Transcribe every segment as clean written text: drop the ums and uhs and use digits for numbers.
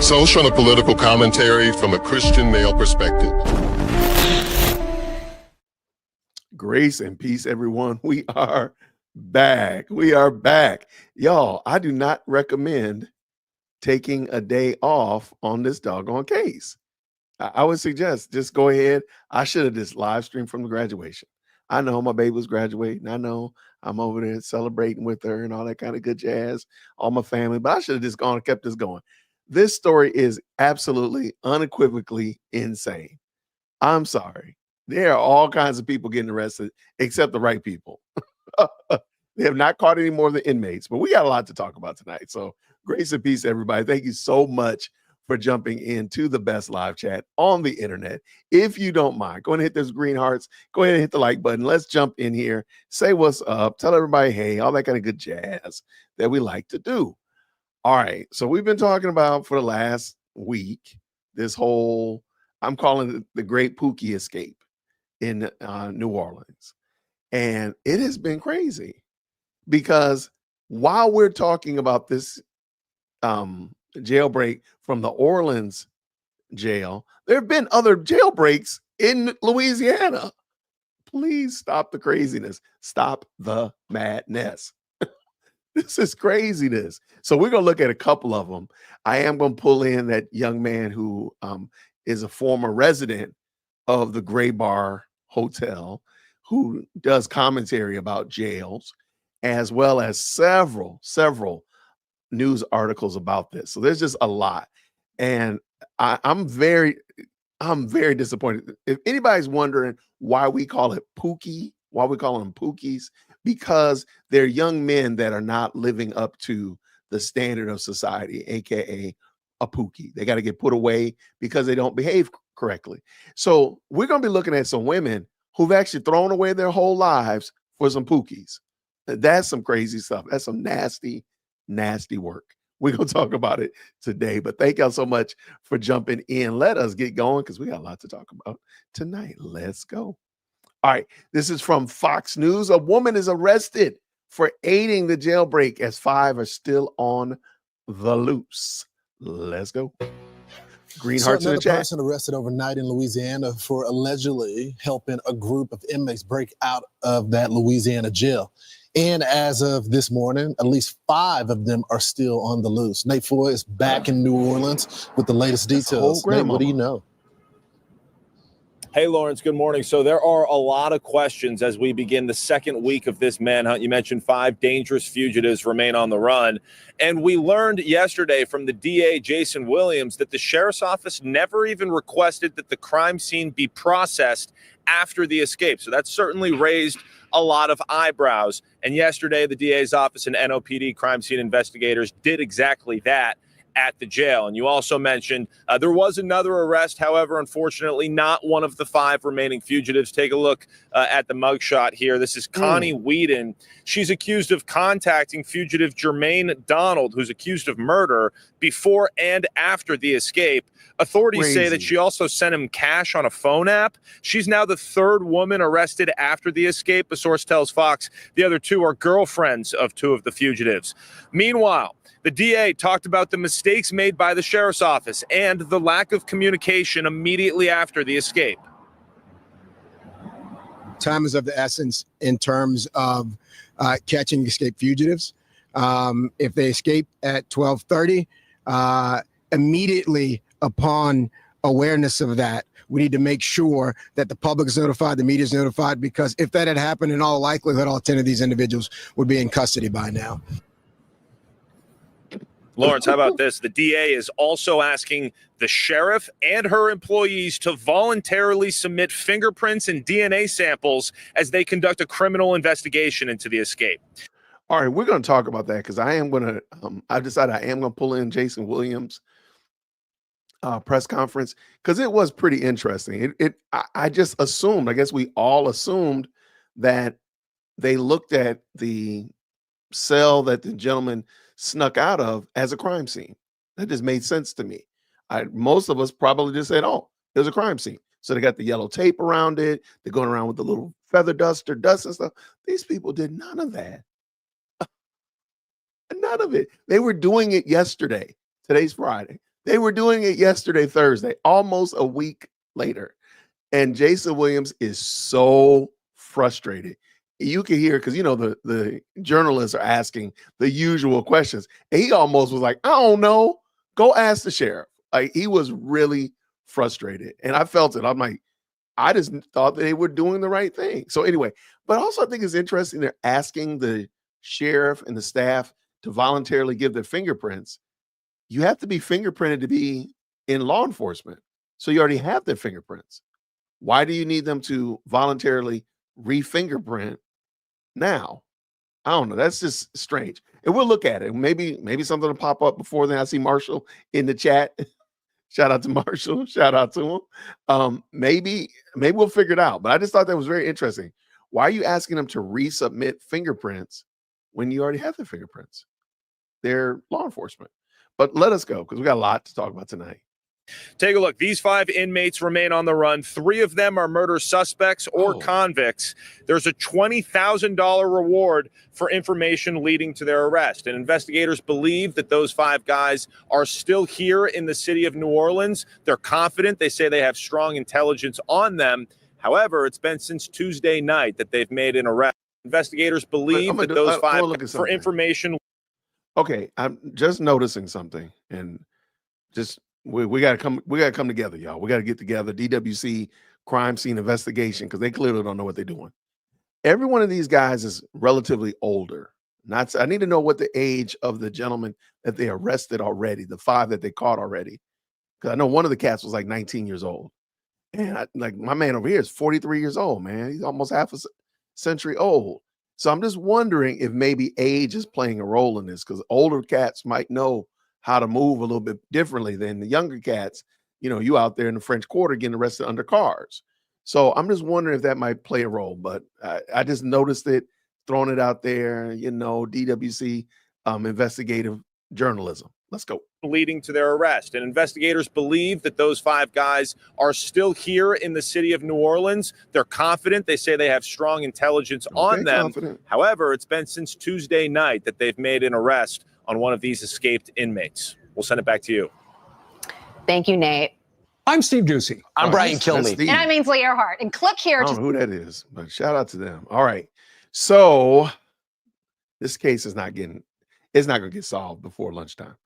Social and political commentary from a Christian male perspective. Grace and peace, everyone. We are back. We are back. Y'all, I do not recommend taking a day off on this doggone case. I would suggest just go ahead. I should have just live streamed from the graduation. I know my baby was graduating. I know I'm over there celebrating with her and all that kind of good jazz, all my family, but I should have just gone and kept this going. This story is absolutely unequivocally insane. I'm sorry. There are all kinds of people getting arrested except the right people. They have not caught any more of the inmates, but we got a lot to talk about tonight. So grace and peace, everybody. Thank you so much for jumping into the best live chat on the internet. If you don't mind, go ahead and hit those green hearts. Go ahead and hit the like button. Let's jump in here. Say what's up. Tell everybody, hey, all that kind of good jazz that we like to do. All right. So we've been talking about for the last week, this whole, I'm calling it the Great Pookie escape in New Orleans. And it has been crazy because while we're talking about this jailbreak from the Orleans jail, there have been other jailbreaks in Louisiana. Please stop the craziness. Stop the madness. This is craziness. So we're going to look at a couple of them. I am going to pull in that young man who is a former resident of the Gray Bar Hotel who does commentary about jails, as well as several news articles about this. So there's just a lot. And I'm very disappointed. If anybody's wondering why we call it Pookie, why we call them Pookies, because they're young men that are not living up to the standard of society, aka a Pookie. They got to get put away because they don't behave correctly. So we're going to be looking at some women who've actually thrown away their whole lives for some Pookies. That's some crazy stuff. That's some nasty work. We're going to talk about it today, but thank y'all so much for jumping in. Let us get going because we got a lot to talk about tonight. Let's go. All right. This is from Fox News. A woman is arrested for aiding the jailbreak as 5 are still on the loose. Let's go. Green hearts in the chat. Another person arrested overnight in Louisiana for allegedly helping a group of inmates break out of that Louisiana jail. And as of this morning, at least 5 of them are still on the loose. Nate Foy is back in New Orleans with the latest details. Nate, what do you know? Hey, Lawrence, good morning. So there are a lot of questions as we begin the second week of this manhunt. You mentioned 5 dangerous fugitives remain on the run. And we learned yesterday from the DA, Jason Williams, that the sheriff's office never even requested that the crime scene be processed after the escape. So that certainly raised a lot of eyebrows. And yesterday, the DA's office and NOPD crime scene investigators did exactly that at the jail. And you also mentioned there was another arrest. However, unfortunately, not one of the 5 remaining fugitives. Take a look at the mugshot here. This is Connie Whedon. She's accused of contacting fugitive Jermaine Donald, who's accused of murder before and after the escape. Authorities say that she also sent him cash on a phone app. She's now the 3rd woman arrested after the escape. A source tells Fox the other 2 are girlfriends of 2 of the fugitives. Meanwhile, the DA talked about the mistakes made by the sheriff's office and the lack of communication immediately after the escape. Time is of the essence in terms of catching escaped fugitives. If they escape at 12:30, immediately upon awareness of that, we need to make sure that the public is notified, the media is notified, because if that had happened, in all likelihood, all 10 of these individuals would be in custody by now. Lawrence, how about this? The DA is also asking the sheriff and her employees to voluntarily submit fingerprints and DNA samples as they conduct a criminal investigation into the escape. All right, we're going to talk about that because I am going to, I've decided I am going to pull in Jason Williams' press conference because it was pretty interesting. I just assumed, I guess we all assumed that they looked at the cell that the gentleman snuck out of as a crime scene. That just made sense to me. Most of us probably just said, oh, it was a crime scene. So they got the yellow tape around it. They're going around with the little feather duster, dust and stuff. These people did none of that. None of it. They were doing it yesterday. Today's Friday. They were doing it yesterday, Thursday, almost a week later. And Jason Williams is so frustrated. You can hear, because the journalists are asking the usual questions. And he almost was like, I don't know. Go ask the sheriff. Like, he was really frustrated. And I felt it. I'm like, I just thought they were doing the right thing. So anyway, but also I think it's interesting they're asking the sheriff and the staff to voluntarily give their fingerprints. You have to be fingerprinted to be in law enforcement. So you already have their fingerprints. Why do you need them to voluntarily re-fingerprint now? I don't know. That's just strange. And we'll look at it. Maybe something will pop up before then. I see Marshall in the chat. Shout out to Marshall. Shout out to him. Maybe we'll figure it out. But I just thought that was very interesting. Why are you asking them to resubmit fingerprints when you already have their fingerprints? They're law enforcement. But let us go, because we got a lot to talk about tonight. Take a look. These 5 inmates remain on the run. 3 of them are murder suspects or convicts. There's a $20,000 reward for information leading to their arrest. And investigators believe that those 5 guys are still here in the city of New Orleans. They're confident. They say they have strong intelligence on them. However, it's been since Tuesday night that they've made an arrest. Investigators believe that those 5 for information. Okay, I'm just noticing something, and just we got to come together, y'all. We got to get together. DWC crime scene investigation, because they clearly don't know what they're doing. Every one of these guys is relatively older. I need to know what the age of the gentleman that they arrested already, the 5 that they caught already, because I know one of the cats was like 19 years old, and like my man over here is 43 years old. Man, he's almost half a century old. So I'm just wondering if maybe age is playing a role in this, because older cats might know how to move a little bit differently than the younger cats. You out there in the French Quarter getting arrested under cars. So I'm just wondering if that might play a role. But I just noticed it, throwing it out there, DWC investigative journalism. Let's go. Leading to their arrest. And investigators believe that those 5 guys are still here in the city of New Orleans. They're confident. They say they have strong intelligence on them. Confident. However, it's been since Tuesday night that they've made an arrest on one of these escaped inmates. We'll send it back to you. Thank you, Nate. I'm Steve Doocy. I'm Brian Kilmeade. And I'm Ainsley Earhart. And click here. I don't know who that is, but shout out to them. All right. So this case is not going to get solved before lunchtime.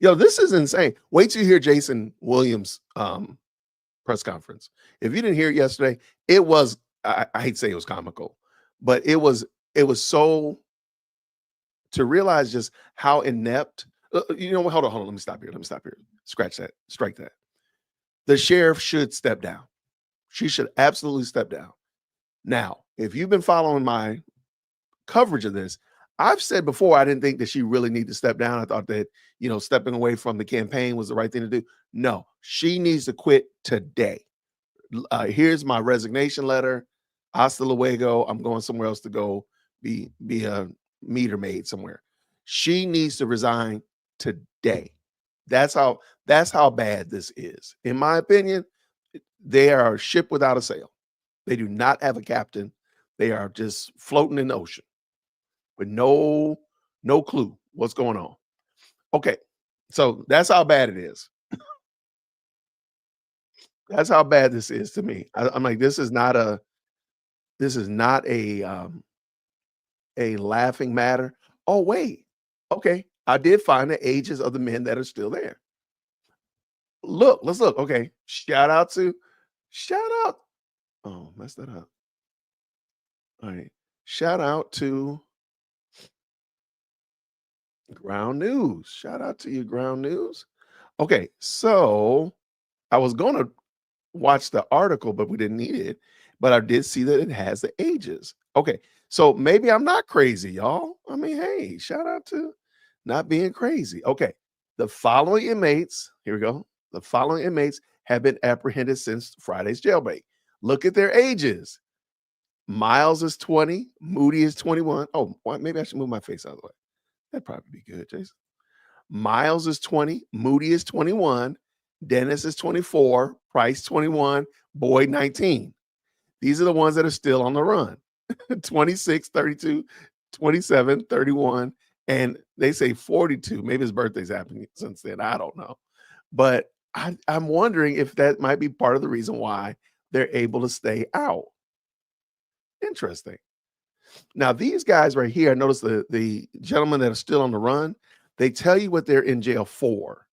This is insane. Wait till you hear Jason Williams' press conference. If you didn't hear it yesterday, it was, I hate to say it was comical, but it was so, to realize just how inept, hold on. Let me stop here. Scratch that, strike that. The sheriff should step down. She should absolutely step down. Now, if you've been following my coverage of this, I've said before, I didn't think that she really needed to step down. I thought that, stepping away from the campaign was the right thing to do. No, she needs to quit today. Here's my resignation letter. Hasta luego. I'm going somewhere else to go be a meter maid somewhere. She needs to resign today. That's how bad this is. In my opinion, they are a ship without a sail. They do not have a captain. They are just floating in the ocean with no clue what's going on. Okay, so that's how bad it is. That's how bad this is to me. I'm like, this is not a laughing matter. Oh, wait. Okay, I did find the ages of the men that are still there. Let's look. Okay, shout out. Oh, messed that up. All right, shout out to Ground News. Shout out to you, Ground News. Okay, so I was going to watch the article, but we didn't need it. But I did see that it has the ages. Okay, so maybe I'm not crazy, y'all. I mean, hey, shout out to not being crazy. Okay, the following inmates, here we go. The following inmates have been apprehended since Friday's jailbreak. Look at their ages. Miles is 20. Moody is 21. Oh, maybe I should move my face out of the way. That'd probably be good, Jason. Miles is 20. Moody is 21. Dennis is 24. Price 21. Boyd 19. These are the ones that are still on the run. 26, 32, 27, 31, And they say 42. Maybe his birthday's happening since then. I don't know. But I'm wondering if that might be part of the reason why they're able to stay out. Interesting. Now, these guys right here, I notice the gentlemen that are still on the run, they tell you what they're in jail for.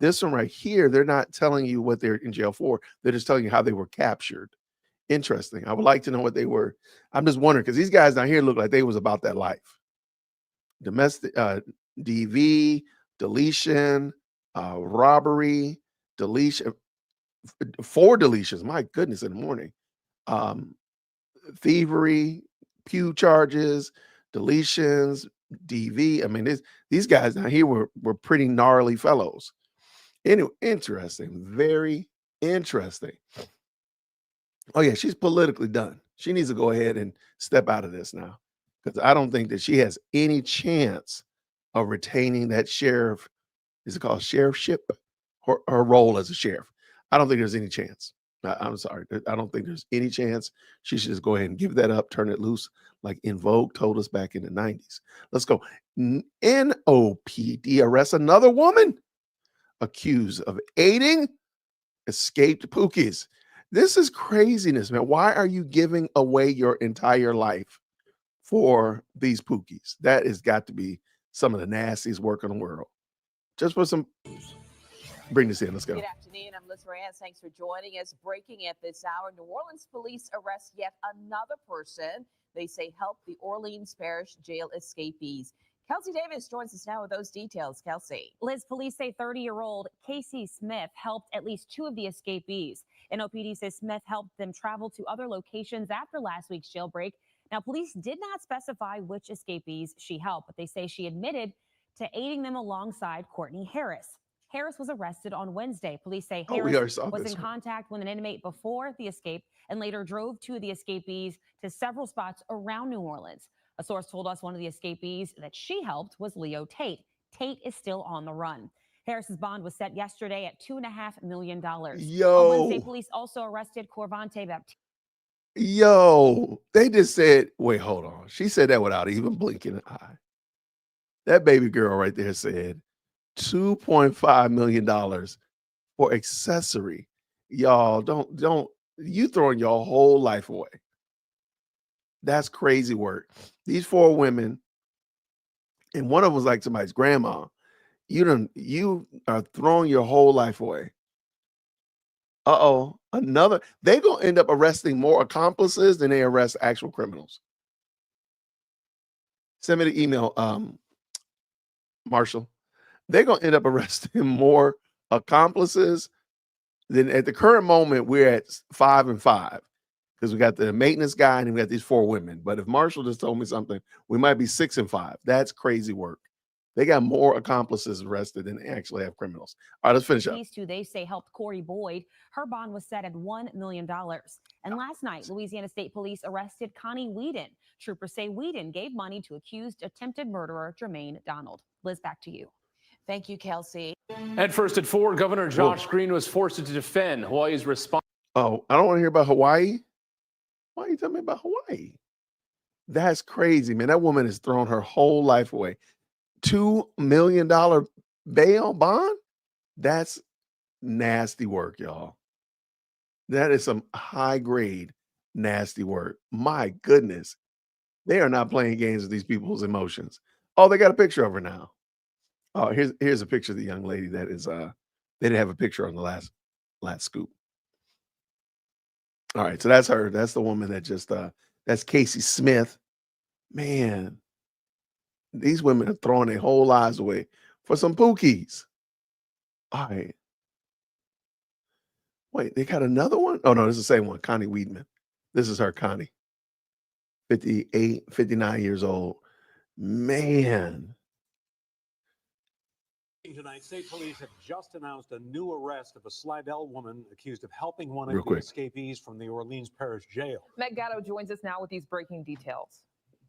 This one right here, they're not telling you what they're in jail for. They're just telling you how they were captured. Interesting. I would like to know what they were. I'm just wondering because these guys down here look like they was about that life. Domestic DV, deletion, robbery, deletion, 4 deletions. My goodness, in the morning. Thievery, pew charges, deletions, DV. I mean, these guys down here were pretty gnarly fellows. Anyway, interesting. Very interesting. Oh, yeah, she's politically done. She needs to go ahead and step out of this now because I don't think that she has any chance of retaining that sheriff. Is it called sheriffship? Her role as a sheriff. I don't think there's any chance. I'm sorry. I don't think there's any chance. She should just go ahead and give that up, turn it loose, like In Vogue told us back in the 90s. Let's go. NOPD arrests another woman accused of aiding escaped Pookies. This is craziness, man. Why are you giving away your entire life for these Pookies? That has got to be some of the nastiest work in the world. Just for some, bring this in. Let's go. Good afternoon. I'm Liz Reyes. Thanks for joining us. Breaking at this hour, New Orleans police arrest yet another person they say helped the Orleans Parish jail escapees. Kelsey Davis joins us now with those details. Kelsey. Liz, police say 30-year-old Casey Smith helped at least 2 of the escapees. NOPD says Smith helped them travel to other locations after last week's jailbreak. Now, police did not specify which escapees she helped, but they say she admitted to aiding them alongside Courtney Harris. Harris was arrested on Wednesday. Police say Harris was in contact with an inmate before the escape and later drove 2 of the escapees to several spots around New Orleans. A source told us one of the escapees that she helped was Leo Tate. Tate is still on the run. Harris's bond was set yesterday at $2.5 million. Yo. On Wednesday, police also arrested Corvante Baptiste. Yo, they just said, wait, hold on. She said that without even blinking an eye. That baby girl right there said $2.5 million for accessory. Y'all, don't you throwing your whole life away. That's crazy work. These 4 women, and one of them was like somebody's grandma. You are throwing your whole life away. Another. They're gonna end up arresting more accomplices than they arrest actual criminals. Send me the email, Marshall. They're gonna end up arresting more accomplices than at the current moment. We're at 5 and 5 because we got the maintenance guy and we got these 4 women. But if Marshall just told me something, we might be 6 and 5. That's crazy work. They got more accomplices arrested than they actually have criminals. All right, let's finish up. These 2, they say, helped Corey Boyd. Her bond was set at $1 million. And last night, Louisiana State Police arrested Connie Whedon. Troopers say Whedon gave money to accused attempted murderer Jermaine Donald. Liz, back to you. Thank you, Kelsey. At first at 4, Governor Josh Green was forced to defend Hawaii's response. Oh, I don't want to hear about Hawaii. Why are you telling me about Hawaii? That's crazy, man. That woman has thrown her whole life away. $2 million bail bond? That's nasty work, y'all. That is some high grade nasty work. My goodness. They are not playing games with these people's emotions. Oh, they got a picture of her now. Oh, here's a picture of the young lady that is they didn't have a picture on the last scoop. All right, so that's her. That's the woman that just that's Casey Smith. Man, these women are throwing their whole lives away for some Pookies. All right. Wait, they got another one? Oh, no, this is the same one. Connie Weedman. This is her, Connie. 58, 59 years old. Man. Tonight, state police have just announced a new arrest of a Slidell woman accused of helping one of the escapees from the Orleans Parish jail. Meg Gatto joins us now with these breaking details.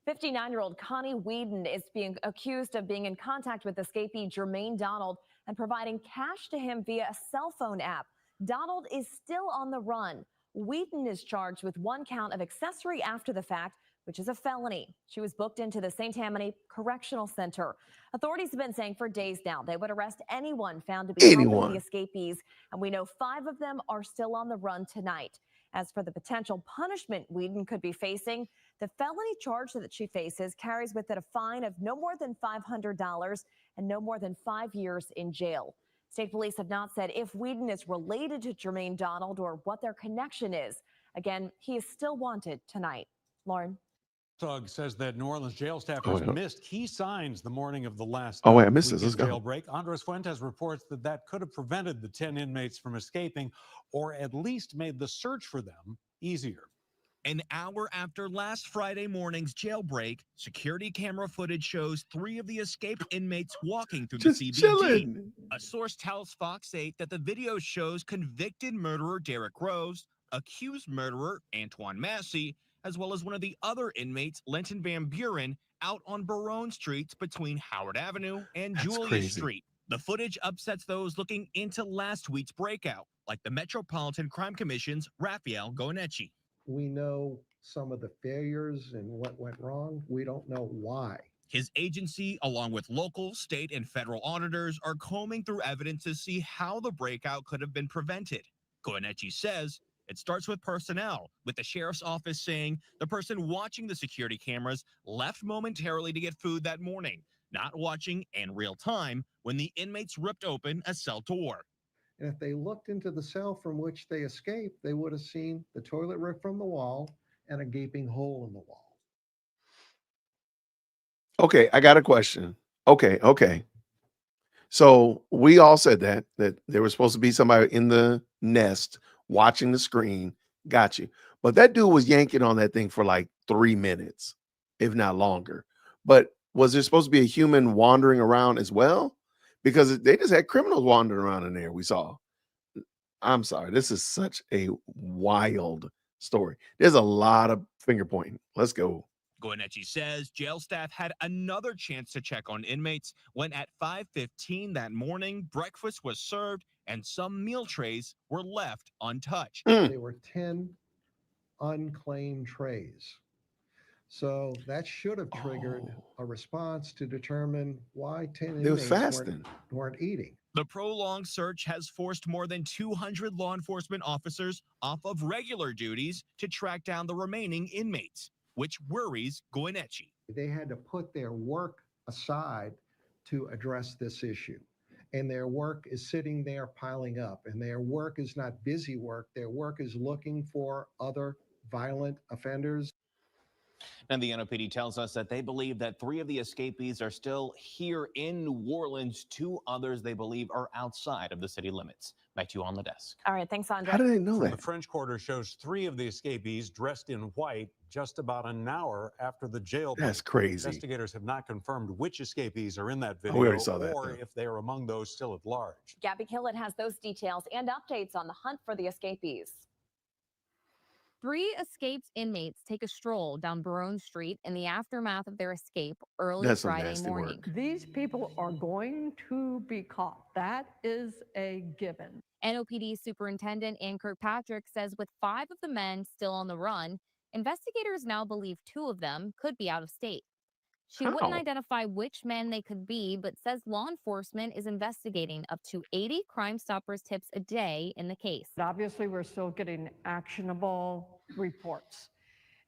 59-year-old Connie Whedon is being accused of being in contact with escapee Jermaine Donald and providing cash to him via a cell phone app. Donald is still on the run. Whedon is charged with 1 count of accessory after the fact, which is a felony. She was booked into the St. Tammany Correctional Center. Authorities have been saying for days now they would arrest anyone found to be helping the escapees, and we know 5 of them are still on the run tonight. As for the potential punishment Whedon could be facing, the felony charge that she faces carries with it a fine of no more than $500 and no more than 5 years in jail. State police have not said if Whedon is related to Jermaine Donald or what their connection is. Again, he is still wanted tonight. Lauren. Tug says that New Orleans jail staffers missed key signs the morning of the last I missed this. Let's go. jailbreak. Andres Fuentes reports that could have prevented the 10 inmates from escaping, or at least made the search for them easier. An hour after last Friday morning's jailbreak, security camera footage shows 3 of the escaped inmates walking through the CBG. Chilling. A source tells Fox 8 that the video shows convicted murderer Derek Rose, accused murderer Antoine Massey, as well as one of the other inmates, Lenton Van Buren, out on Barone Streets between Howard Avenue and Julia Street. The footage upsets those looking into last week's breakout, like the Metropolitan Crime Commission's Raphael Goeneche. We know some of the failures and what went wrong. We don't know why. His agency, along with local, state, and federal auditors, are combing through evidence to see how the breakout could have been prevented. Goeneche says it starts with personnel, with the sheriff's office saying the person watching the security cameras left momentarily to get food that morning, not watching in real time when the inmates ripped open a cell door. And if they looked into the cell from which they escaped, they would have seen the toilet ripped from the wall and a gaping hole in the wall. Okay, I got a question. Okay. So we all said that there was supposed to be somebody in the nest watching the screen. Got you. But that dude was yanking on that thing for like 3 minutes, if not longer. But was there supposed to be a human wandering around as well? Because they just had criminals wandering around in there, we saw. I'm sorry. This is such a wild story. There's a lot of finger pointing. Let's go. Goeneche says jail staff had another chance to check on inmates when at 5:15 that morning, breakfast was served and some meal trays were left untouched. There were 10 unclaimed trays. So that should have triggered a response to determine why 10 inmates weren't eating. The prolonged search has forced more than 200 law enforcement officers off of regular duties to track down the remaining inmates, which worries Goeneche. They had to put their work aside to address this issue. And their work is sitting there piling up. And their work is not busy work. Their work is looking for other violent offenders. And the NOPD tells us that they believe that 3 of the escapees are still here in New Orleans. 2 others they believe are outside of the city limits. Back to you on the desk. All right, thanks, Andre. How do they know From that? The French Quarter shows 3 of the escapees dressed in white just about an hour after the jailbreak. That's crazy. Investigators have not confirmed which escapees are in that video we already saw that, or though. if they are among those still at large. Gabby Killett has those details and updates on the hunt for the escapees. 3 escaped inmates take a stroll down Barone Street in the aftermath of their escape early That's some Friday nasty morning. work. These people are going to be caught. That is a given. NOPD Superintendent Ann Kirkpatrick says with 5 of the men still on the run, investigators now believe 2 of them could be out of state. She wouldn't How? identify which men they could be, but says law enforcement is investigating up to 80 Crime Stoppers tips a day in the case. But obviously, we're still getting actionable reports.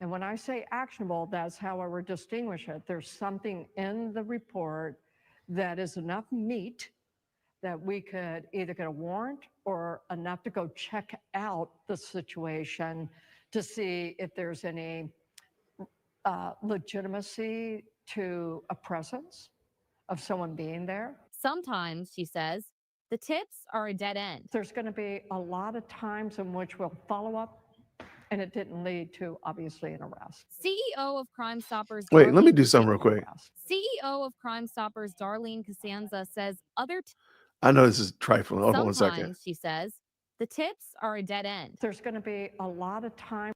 And when I say actionable, that's how I would distinguish it. There's something in the report that is enough meat that we could either get a warrant or enough to go check out the situation to see if there's any legitimacy to a presence of someone being there. Sometimes, she says, the tips are a dead end. There's going to be a lot of times in which we'll follow up and it didn't lead to, obviously, an arrest. CEO of Crime Stoppers. Wait, let me do something real quick. CEO of Crime Stoppers, Darlene Costanza, says I know this is trifling. Hold on one second. sometimes, she says, the tips are a dead end. There's going to be a lot of time.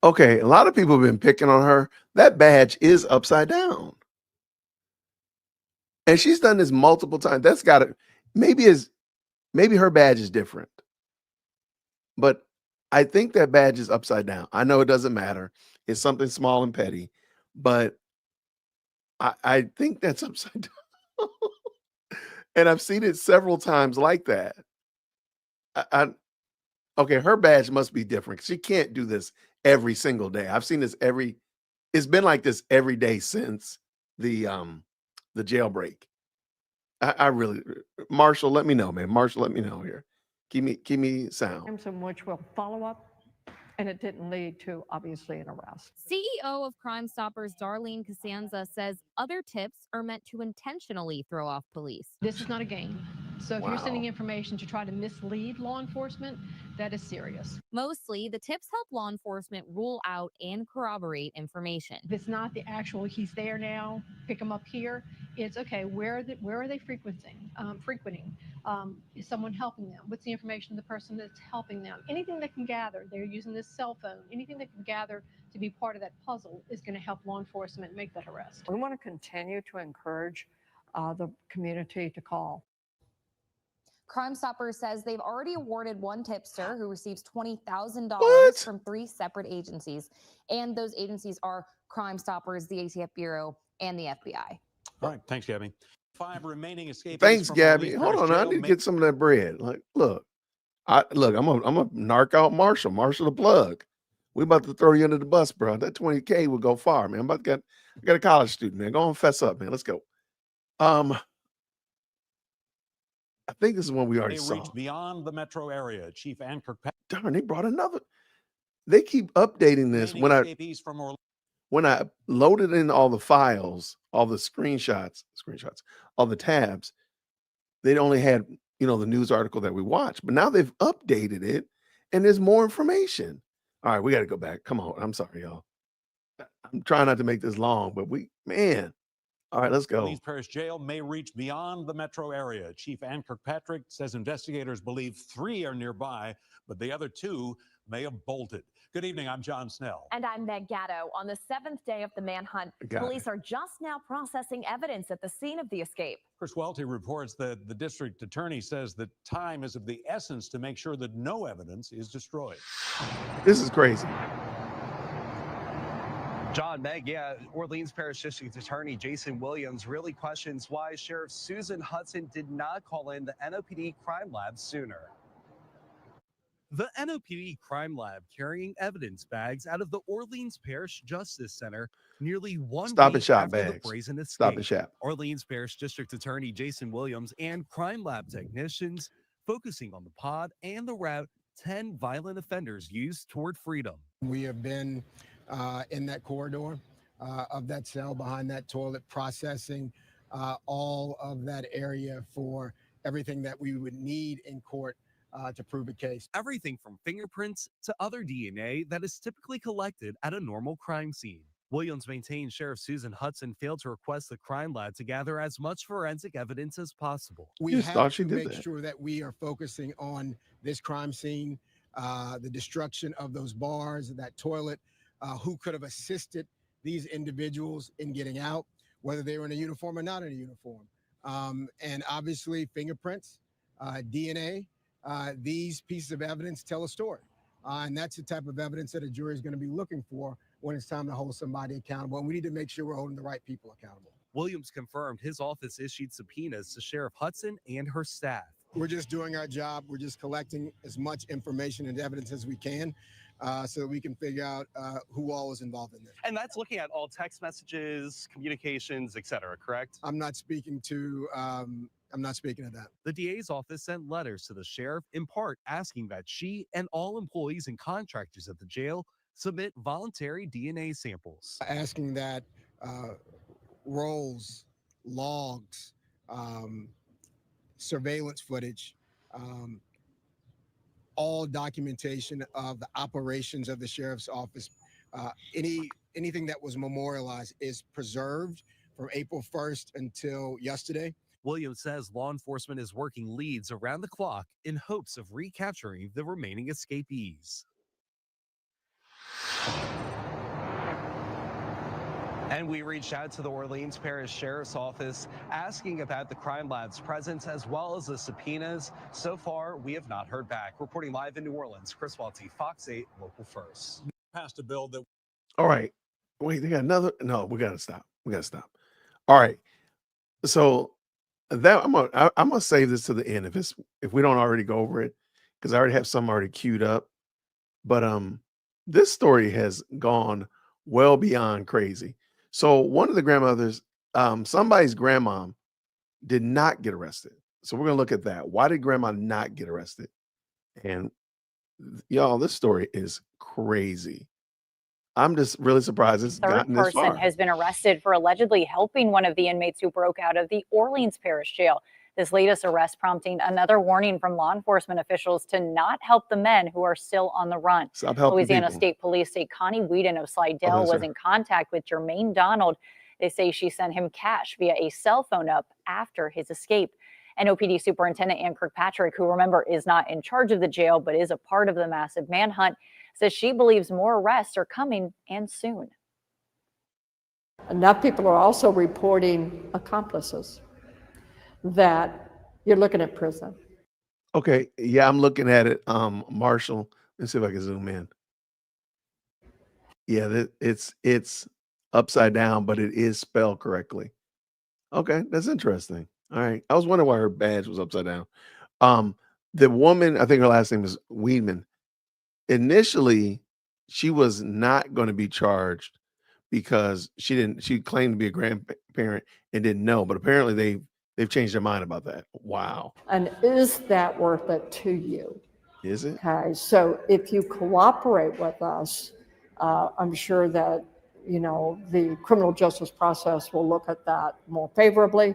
Okay, a lot of people have been picking on her. That badge is upside down. And she's done this multiple times. That's got to maybe her badge is different. But I think that badge is upside down. I know it doesn't matter. It's something small and petty, but I think that's upside down. And I've seen it several times like that. Okay, her badge must be different. She can't do this every single day. I've seen this it's been like this every day since the jailbreak. I really, Marshall, let me know, man. Marshall, let me know here. Keep me sound. In which we'll follow up, and it didn't lead to, obviously, an arrest. CEO of Crime Stoppers Darlene Costanza says other tips are meant to intentionally throw off police. This is not a game. So if you're Wow. sending information to try to mislead law enforcement, that is serious. Mostly, the tips help law enforcement rule out and corroborate information. If it's not the actual, he's there now, pick him up here, it's okay, where are they frequenting? Is someone helping them? What's the information of the person that's helping them? Anything they can gather, they're using this cell phone, anything they can gather to be part of that puzzle is going to help law enforcement make that arrest. We want to continue to encourage the community to call. Crime Stoppers says they've already awarded one tipster who receives $20,000 from 3 separate agencies. And those agencies are Crime Stoppers, the ATF Bureau, and the FBI. All right. Thanks, Gabby. 5 remaining escapees. Thanks, from Gabby. Orleans Hold on, Parish I Jail need to get some of that bread. Like, look, I'm a narc out Marshall the plug. We about to throw you under the bus, bro. That 20K will go far, man. I got a college student, man. Go on, fess up, man. Let's go. I think this is one we already saw. reached beyond the metro area. Chief Ann Kirkpatrick. Darn, they brought another. They keep updating this. When I loaded in all the files, all the screenshots, all the tabs, they only had, the news article that we watched, but now they've updated it and there's more information. All right, we got to go back. Come on. I'm sorry, y'all. I'm trying not to make this long, but man. All right, let's go. Orleans Parish Jail may reach beyond the metro area. Chief Ann Kirkpatrick says investigators believe 3 are nearby, but the other 2 may have bolted. Good evening. I'm John Snell. And I'm Meg Gatto. On the 7th day of the manhunt, police are just now processing evidence at the scene of the escape. Chris Welty reports that the district attorney says that time is of the essence to make sure that no evidence is destroyed. This is crazy. John, Meg, Orleans Parish District Attorney Jason Williams really questions why Sheriff Susan Hudson did not call in the NOPD crime lab sooner. The NOPD crime lab carrying evidence bags out of the Orleans Parish Justice Center nearly 1 Stop and week shop after the bags. brazen escape. Stop and shop. Orleans Parish District Attorney Jason Williams and crime lab technicians focusing on the pod and the route 10 violent offenders used toward freedom. We have been in that corridor of that cell behind that toilet, processing all of that area for everything that we would need in court to prove a case. Everything from fingerprints to other DNA that is typically collected at a normal crime scene. Williams maintains Sheriff Susan Hudson failed to request the crime lab to gather as much forensic evidence as possible. We have to make sure that we are focusing on this crime scene, the destruction of those bars, that toilet, who could have assisted these individuals in getting out, whether they were in a uniform or not in a uniform. And obviously fingerprints, DNA, these pieces of evidence tell a story. And that's the type of evidence that a jury is going to be looking for when it's time to hold somebody accountable. And we need to make sure we're holding the right people accountable. Williams confirmed his office issued subpoenas to Sheriff Hudson and her staff. We're just doing our job. We're just collecting as much information and evidence as we can so that we can figure out who all is involved in this. And that's looking at all text messages, communications, et cetera, correct? I'm not speaking to that. The DA's office sent letters to the sheriff in part asking that she and all employees and contractors at the jail submit voluntary DNA samples. Asking that rolls, logs, surveillance footage, all documentation of the operations of the sheriff's office, anything that was memorialized is preserved from April 1st until yesterday. Williams says law enforcement is working leads around the clock in hopes of recapturing the remaining escapees. And we reached out to the Orleans Parish Sheriff's Office asking about the crime lab's presence as well as the subpoenas. So far, we have not heard back. Reporting live in New Orleans, Chris Walty, Fox 8, Local First. Passed a bill that All right. Wait, they got another. No, we gotta stop. We gotta stop. All right. So that I'm gonna save this to the end if we don't already go over it, because I already have some already queued up. But this story has gone well beyond crazy. So one of the grandmothers, somebody's grandmom did not get arrested. So we're gonna look at that. Why did grandma not get arrested? And y'all, this story is crazy. I'm just really surprised it's Third gotten this person far. has been arrested for allegedly helping one of the inmates who broke out of the Orleans Parish Jail. This latest arrest prompting another warning from law enforcement officials to not help the men who are still on the run. Stop helping Louisiana people. State Police say Connie Whedon of Slidell that's was her. in contact with Jermaine Donald. They say she sent him cash via a cell phone up after his escape. NOPD Superintendent Ann Kirkpatrick, who remember is not in charge of the jail but is a part of the massive manhunt, says she believes more arrests are coming and soon. Enough people are also reporting accomplices that you're looking at prison. Okay, yeah, I'm looking at it. Marshall, let's see if I can zoom in. Yeah, it's upside down, but it is spelled correctly. Okay, that's interesting. All right, I was wondering why her badge was upside down. The woman, I think her last name is Weedman. Initially, she was not going to be charged because she claimed to be a grandparent and didn't know, but apparently they've changed their mind about that. Wow. And is that worth it to you? Is it? Okay, so if you cooperate with us, I'm sure that, the criminal justice process will look at that more favorably.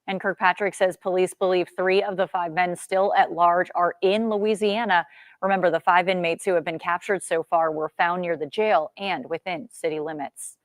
And Kirkpatrick says police believe 3 of the 5 men still at large are in Louisiana. Remember, the 5 inmates who have been captured so far were found near the jail and within city limits.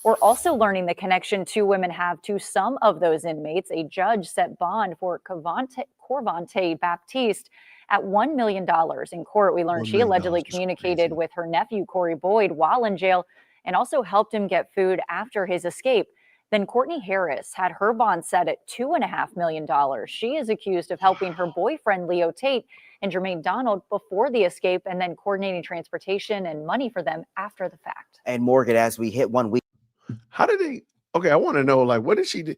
We're also learning the connection 2 women have to some of those inmates. A judge set bond for Corvante Baptiste at $1 million. In court, we learned she allegedly communicated with her nephew, Corey Boyd, while in jail and also helped him get food after his escape. Then Courtney Harris had her bond set at $2.5 million. She is accused of helping her boyfriend, Leo Tate, and Jermaine Donald before the escape and then coordinating transportation and money for them after the fact. And Morgan, as we hit 1 week. How did they? Okay, I want to know, like, what did she do?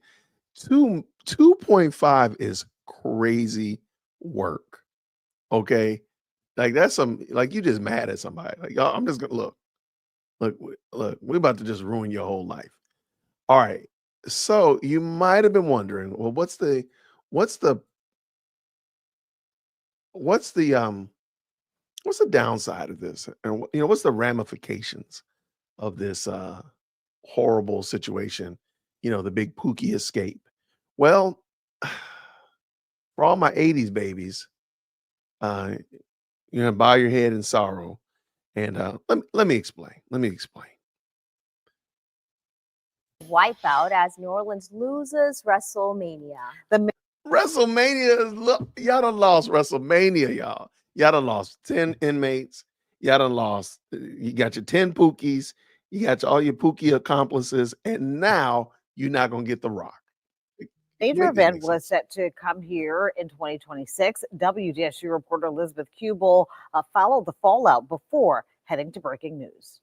2.5 is crazy work. Okay, like that's like you just mad at somebody. Like, y'all, I'm just gonna look. We're about to just ruin your whole life. All right. So you might have been wondering, well, what's the downside of this? And what's the ramifications of this horrible situation? The big Pookie escape. Well, for all my 80s babies, you're gonna bow your head in sorrow. And let me explain. Wipeout as New Orleans loses WrestleMania. WrestleMania, y'all done lost WrestleMania, y'all. Y'all done lost 10 inmates. Y'all done lost, you got your 10 Pookies. You got all your Pookie accomplices. And now you're not going to get The Rock. Major event was set to come here in 2026. WDSU reporter Elizabeth Kubel followed the fallout before heading to breaking news.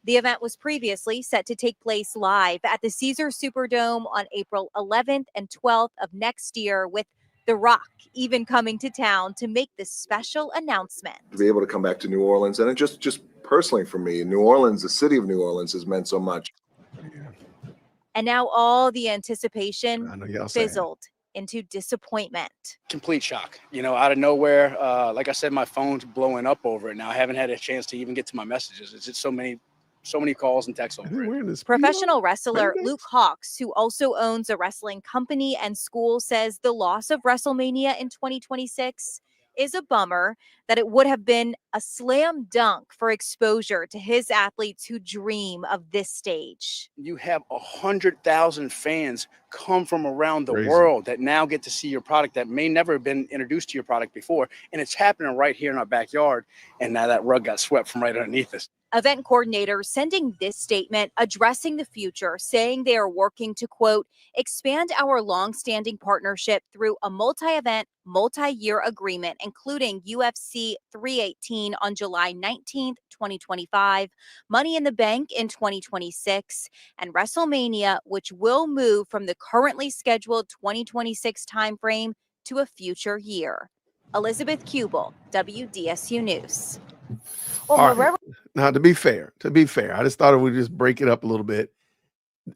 The event was previously set to take place live at the Caesars Superdome on April 11th and 12th of next year, with The Rock even coming to town to make this special announcement. To be able to come back to New Orleans, and it just personally for me, New Orleans, the city of New Orleans, has meant so much. And now all the anticipation sad. fizzled into disappointment. Complete shock. Out of nowhere, like I said, my phone's blowing up over it now. I haven't had a chance to even get to my messages. It's just so many calls and texts over it. Professional wrestler Luke Hawks, who also owns a wrestling company and school, says the loss of WrestleMania in 2026 is a bummer, that it would have been a slam dunk for exposure to his athletes who dream of this stage. You have 100,000 fans come from around the Crazy. world that now get to see your product that may never have been introduced to your product before. And it's happening right here in our backyard. And now that rug got swept from right underneath us. Event coordinator sending this statement addressing the future, saying they are working to, quote, expand our long-standing partnership through a multi-event, multi-year agreement, including UFC 318 on July 19th, 2025, Money in the Bank in 2026, and WrestleMania, which will move from the currently scheduled 2026 timeframe to a future year. Elizabeth Kubel, WDSU News. All right. Now, to be fair, I just thought we'd just break it up a little bit.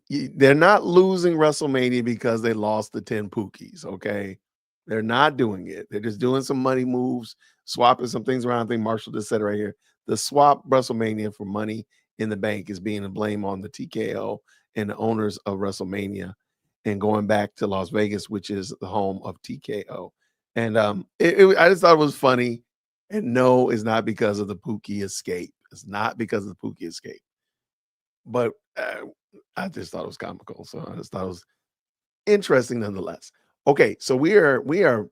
They're not losing WrestleMania because they lost the 10 Pookies, okay? They're not doing it. They're just doing some money moves, swapping some things around. I think Marshall just said right here. The swap WrestleMania for Money in the Bank is being a blame on the TKO and the owners of WrestleMania and going back to Las Vegas, which is the home of TKO. And I just thought it was funny. And no, it's not because of the Pookie escape. It's not because of the Pookie escape. But I just thought it was comical. So I just thought it was interesting nonetheless. Okay, so we are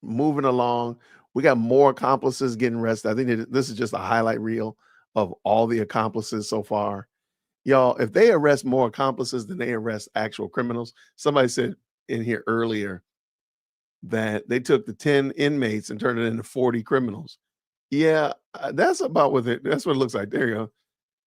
moving along. We got more accomplices getting arrested. I think this is just a highlight reel of all the accomplices so far. Y'all, if they arrest more accomplices than they arrest actual criminals, somebody said in here earlier that they took the 10 inmates and turned it into 40 criminals. Yeah, that's about what that's what it looks like. There you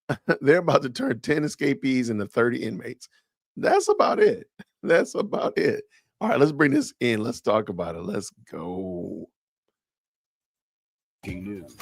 go. They're about to turn 10 escapees into 30 inmates. That's about it. That's about it. All right, let's bring this in. Let's talk about it. Let's go. News.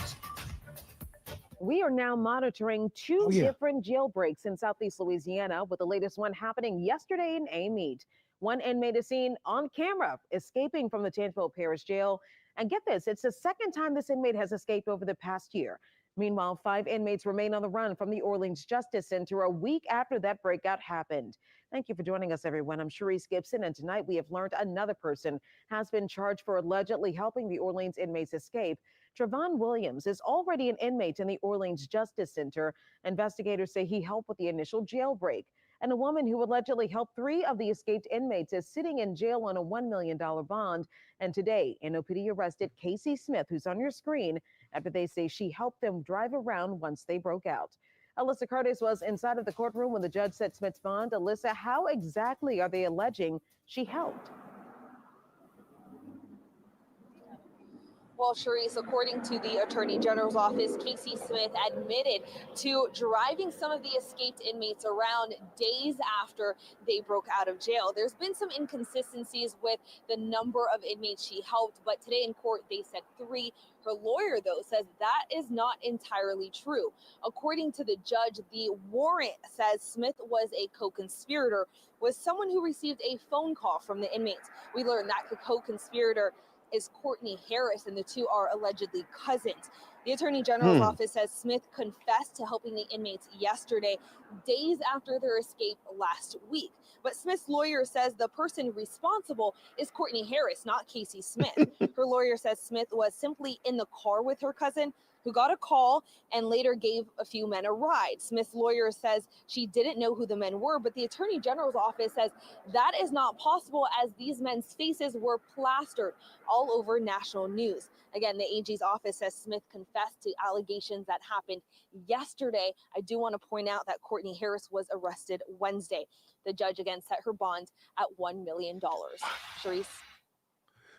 We are now monitoring two different jailbreaks in Southeast Louisiana, with the latest one happening yesterday in Amite. One inmate is seen on camera escaping from the Tangipahoa Parish Jail. And get this, it's the second time this inmate has escaped over the past year. Meanwhile, 5 inmates remain on the run from the Orleans Justice Center a week after that breakout happened. Thank you for joining us, everyone. I'm Sharice Gibson, and tonight we have learned another person has been charged for allegedly helping the Orleans inmates escape. Trevon Williams is already an inmate in the Orleans Justice Center. Investigators say he helped with the initial jailbreak. And a woman who allegedly helped 3 of the escaped inmates is sitting in jail on a $1 million bond. And today, NOPD arrested Casey Smith, who's on your screen, after they say she helped them drive around once they broke out. Alyssa Curtis was inside of the courtroom when the judge set Smith's bond. Alyssa, how exactly are they alleging she helped? Well, Sharice, according to the Attorney General's office, Casey Smith admitted to driving some of the escaped inmates around days after they broke out of jail. There's been some inconsistencies with the number of inmates she helped, but today in court they said 3. Her lawyer, though, says that is not entirely true. According to the judge, the warrant says Smith was a co-conspirator with someone who received a phone call from the inmates. We learned that the co-conspirator is Courtney Harris, and the two are allegedly cousins. The Attorney General's office says Smith confessed to helping the inmates yesterday, days after their escape last week. But Smith's lawyer says the person responsible is Courtney Harris, not Casey Smith. Her lawyer says Smith was simply in the car with her cousin, who got a call and later gave a few men a ride. Smith's lawyer says she didn't know who the men were, but the Attorney General's office says that is not possible, as these men's faces were plastered all over national news. Again, the AG's office says Smith confessed to allegations that happened yesterday. I do want to point out that Courtney Harris was arrested Wednesday. The judge again set her bond at $1 million. Sharice.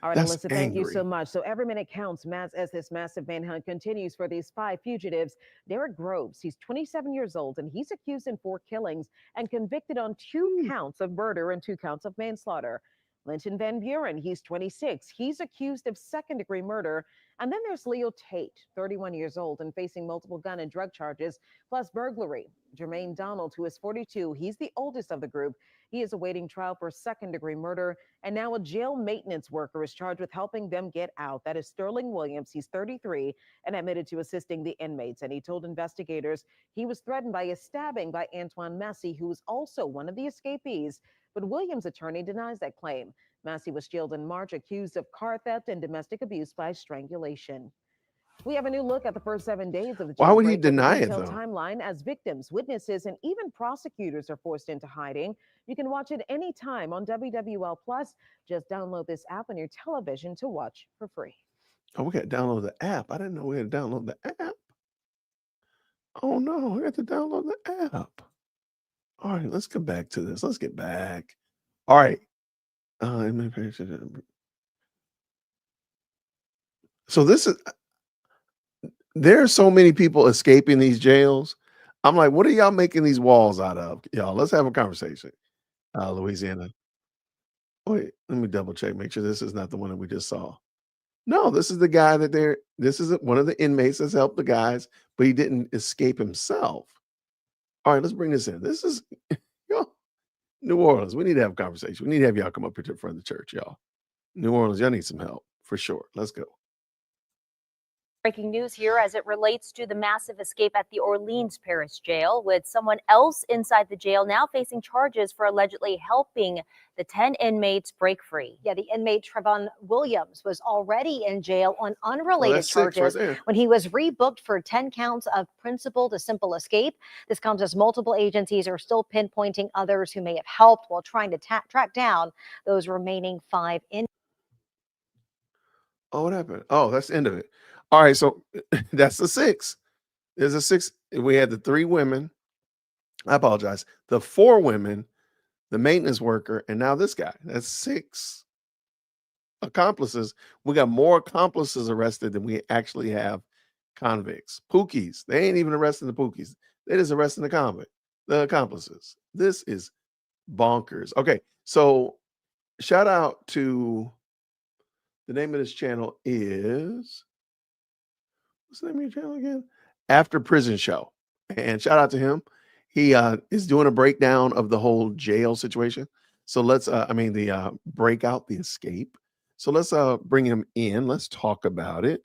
All right, That's Alyssa, thank you so angry. much. So every minute counts, as this massive manhunt continues for these 5 fugitives. Derek Groves, he's 27 years old, and he's accused in 4 killings and convicted on 2 counts of murder and 2 counts of manslaughter. Linton Van Buren, he's 26. He's accused of second-degree murder. And then there's Leo Tate, 31 years old and facing multiple gun and drug charges, plus burglary. Jermaine Donald, who is 42, he's the oldest of the group. He is awaiting trial for second-degree murder. And now a jail maintenance worker is charged with helping them get out. That is Sterling Williams. He's 33 and admitted to assisting the inmates. And he told investigators he was threatened by a stabbing by Antoine Massey, who is also one of the escapees. But Williams' attorney denies that claim. Massey was jailed in March, accused of car theft and domestic abuse by strangulation. We have a new look at the first 7 days of the Why would he jailbreak with a deny it, detailed though? timeline as victims, witnesses, and even prosecutors are forced into hiding. You can watch it anytime on WWL Plus. Just download this app on your television to watch for free. Oh, we got to download the app. I didn't know we had to download the app. Oh no, we have to download the app. All right, let's get back to this. Let's get back. All right. So this is there are so many people escaping these jails. I'm like, what are y'all making these walls out of? Y'all, let's have a conversation. Louisiana. Wait, let me double check, make sure this is not the one that we just saw. No, this is the guy that this is one of the inmates that's helped the guys, but he didn't escape himself. All right, let's bring this in. This is y'all, New Orleans. We need to have a conversation. We need to have y'all come up here to the front of the church, y'all. New Orleans, y'all need some help for sure. Let's go. Breaking news here as it relates to the massive escape at the Orleans Parish Jail, with someone else inside the jail now facing charges for allegedly helping the 10 inmates break free. Yeah, the inmate Trevon Williams was already in jail on unrelated that's 6 right charges there. when he was rebooked for 10 counts of principal to simple escape. This comes as multiple agencies are still pinpointing others who may have helped while trying to track down those remaining 5 inmates. Oh, what happened? Oh, that's the end of it. All right, so that's the 6. There's a 6. We had the 3 women. I apologize. The 4 women, the maintenance worker, and now this guy. That's 6 accomplices. We got more accomplices arrested than we actually have convicts. Pookies. They ain't even arresting the Pookies. They just arresting the accomplices. This is bonkers. Okay, so shout out to the name of this channel is, what's the name of your channel again? After Prison Show. And shout out to him. He is doing a breakdown of the whole jail situation. So let's, breakout, the escape. So let's bring him in. Let's talk about it.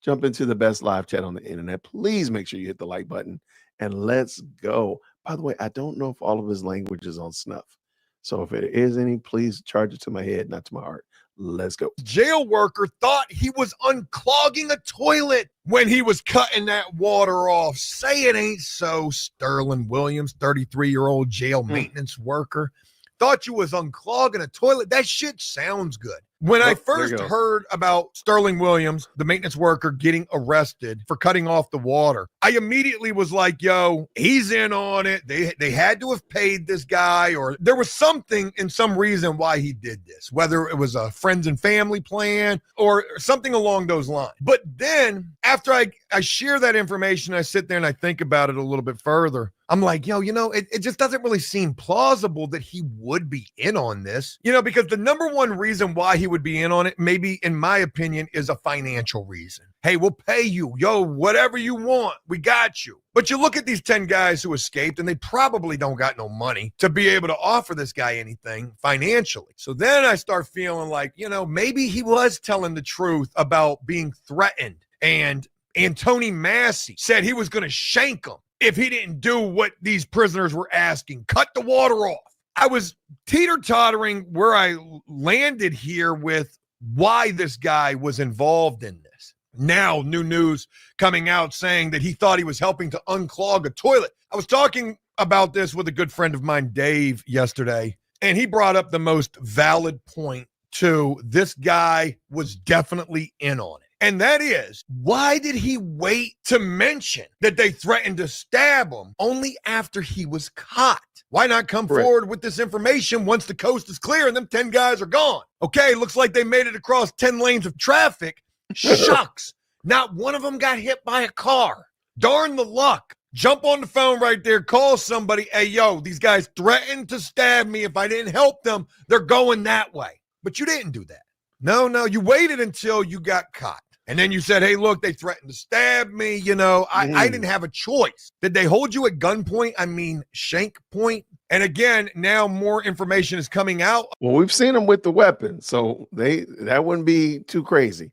Jump into the best live chat on the internet. Please make sure you hit the like button and let's go. By the way, I don't know if all of his language is on snuff. So if it is any, please charge it to my head, not to my heart. Let's go. Jail worker thought he was unclogging a toilet when he was cutting that water off. Say it ain't so. Sterling Williams, 33-year-old jail maintenance worker, thought you was unclogging a toilet. That shit sounds good. When I first heard about Sterling Williams, the maintenance worker, getting arrested for cutting off the water, I immediately was like, yo, he's in on it. They had to have paid this guy, or there was something and some reason why he did this, whether it was a friends and family plan or something along those lines. But then after I share that information, I sit there and I think about it a little bit further. I'm like, yo, it just doesn't really seem plausible that he would be in on this, because the number one reason why he would be in on it, maybe in my opinion, is a financial reason. Hey, we'll pay you, whatever you want. We got you. But you look at these 10 guys who escaped and they probably don't got no money to be able to offer this guy anything financially. So then I start feeling like, maybe he was telling the truth about being threatened. And Antony Massey said he was going to shank him if he didn't do what these prisoners were asking, cut the water off. I was teeter-tottering where I landed here with why this guy was involved in this. Now, new news coming out saying that he thought he was helping to unclog a toilet. I was talking about this with a good friend of mine, Dave, yesterday, and he brought up the most valid point to this guy was definitely in on it. And that is, why did he wait to mention that they threatened to stab him only after he was caught? Why not come forward with this information once the coast is clear and them 10 guys are gone? Okay, looks like they made it across 10 lanes of traffic. Shucks, not one of them got hit by a car. Darn the luck. Jump on the phone right there, call somebody. Hey, yo, these guys threatened to stab me. If I didn't help them, they're going that way. But you didn't do that. No, you waited until you got caught. And then you said, hey, look, they threatened to stab me. I didn't have a choice. Did they hold you at gunpoint? I mean, shank point? And again, now more information is coming out. Well, we've seen them with the weapon, so that wouldn't be too crazy.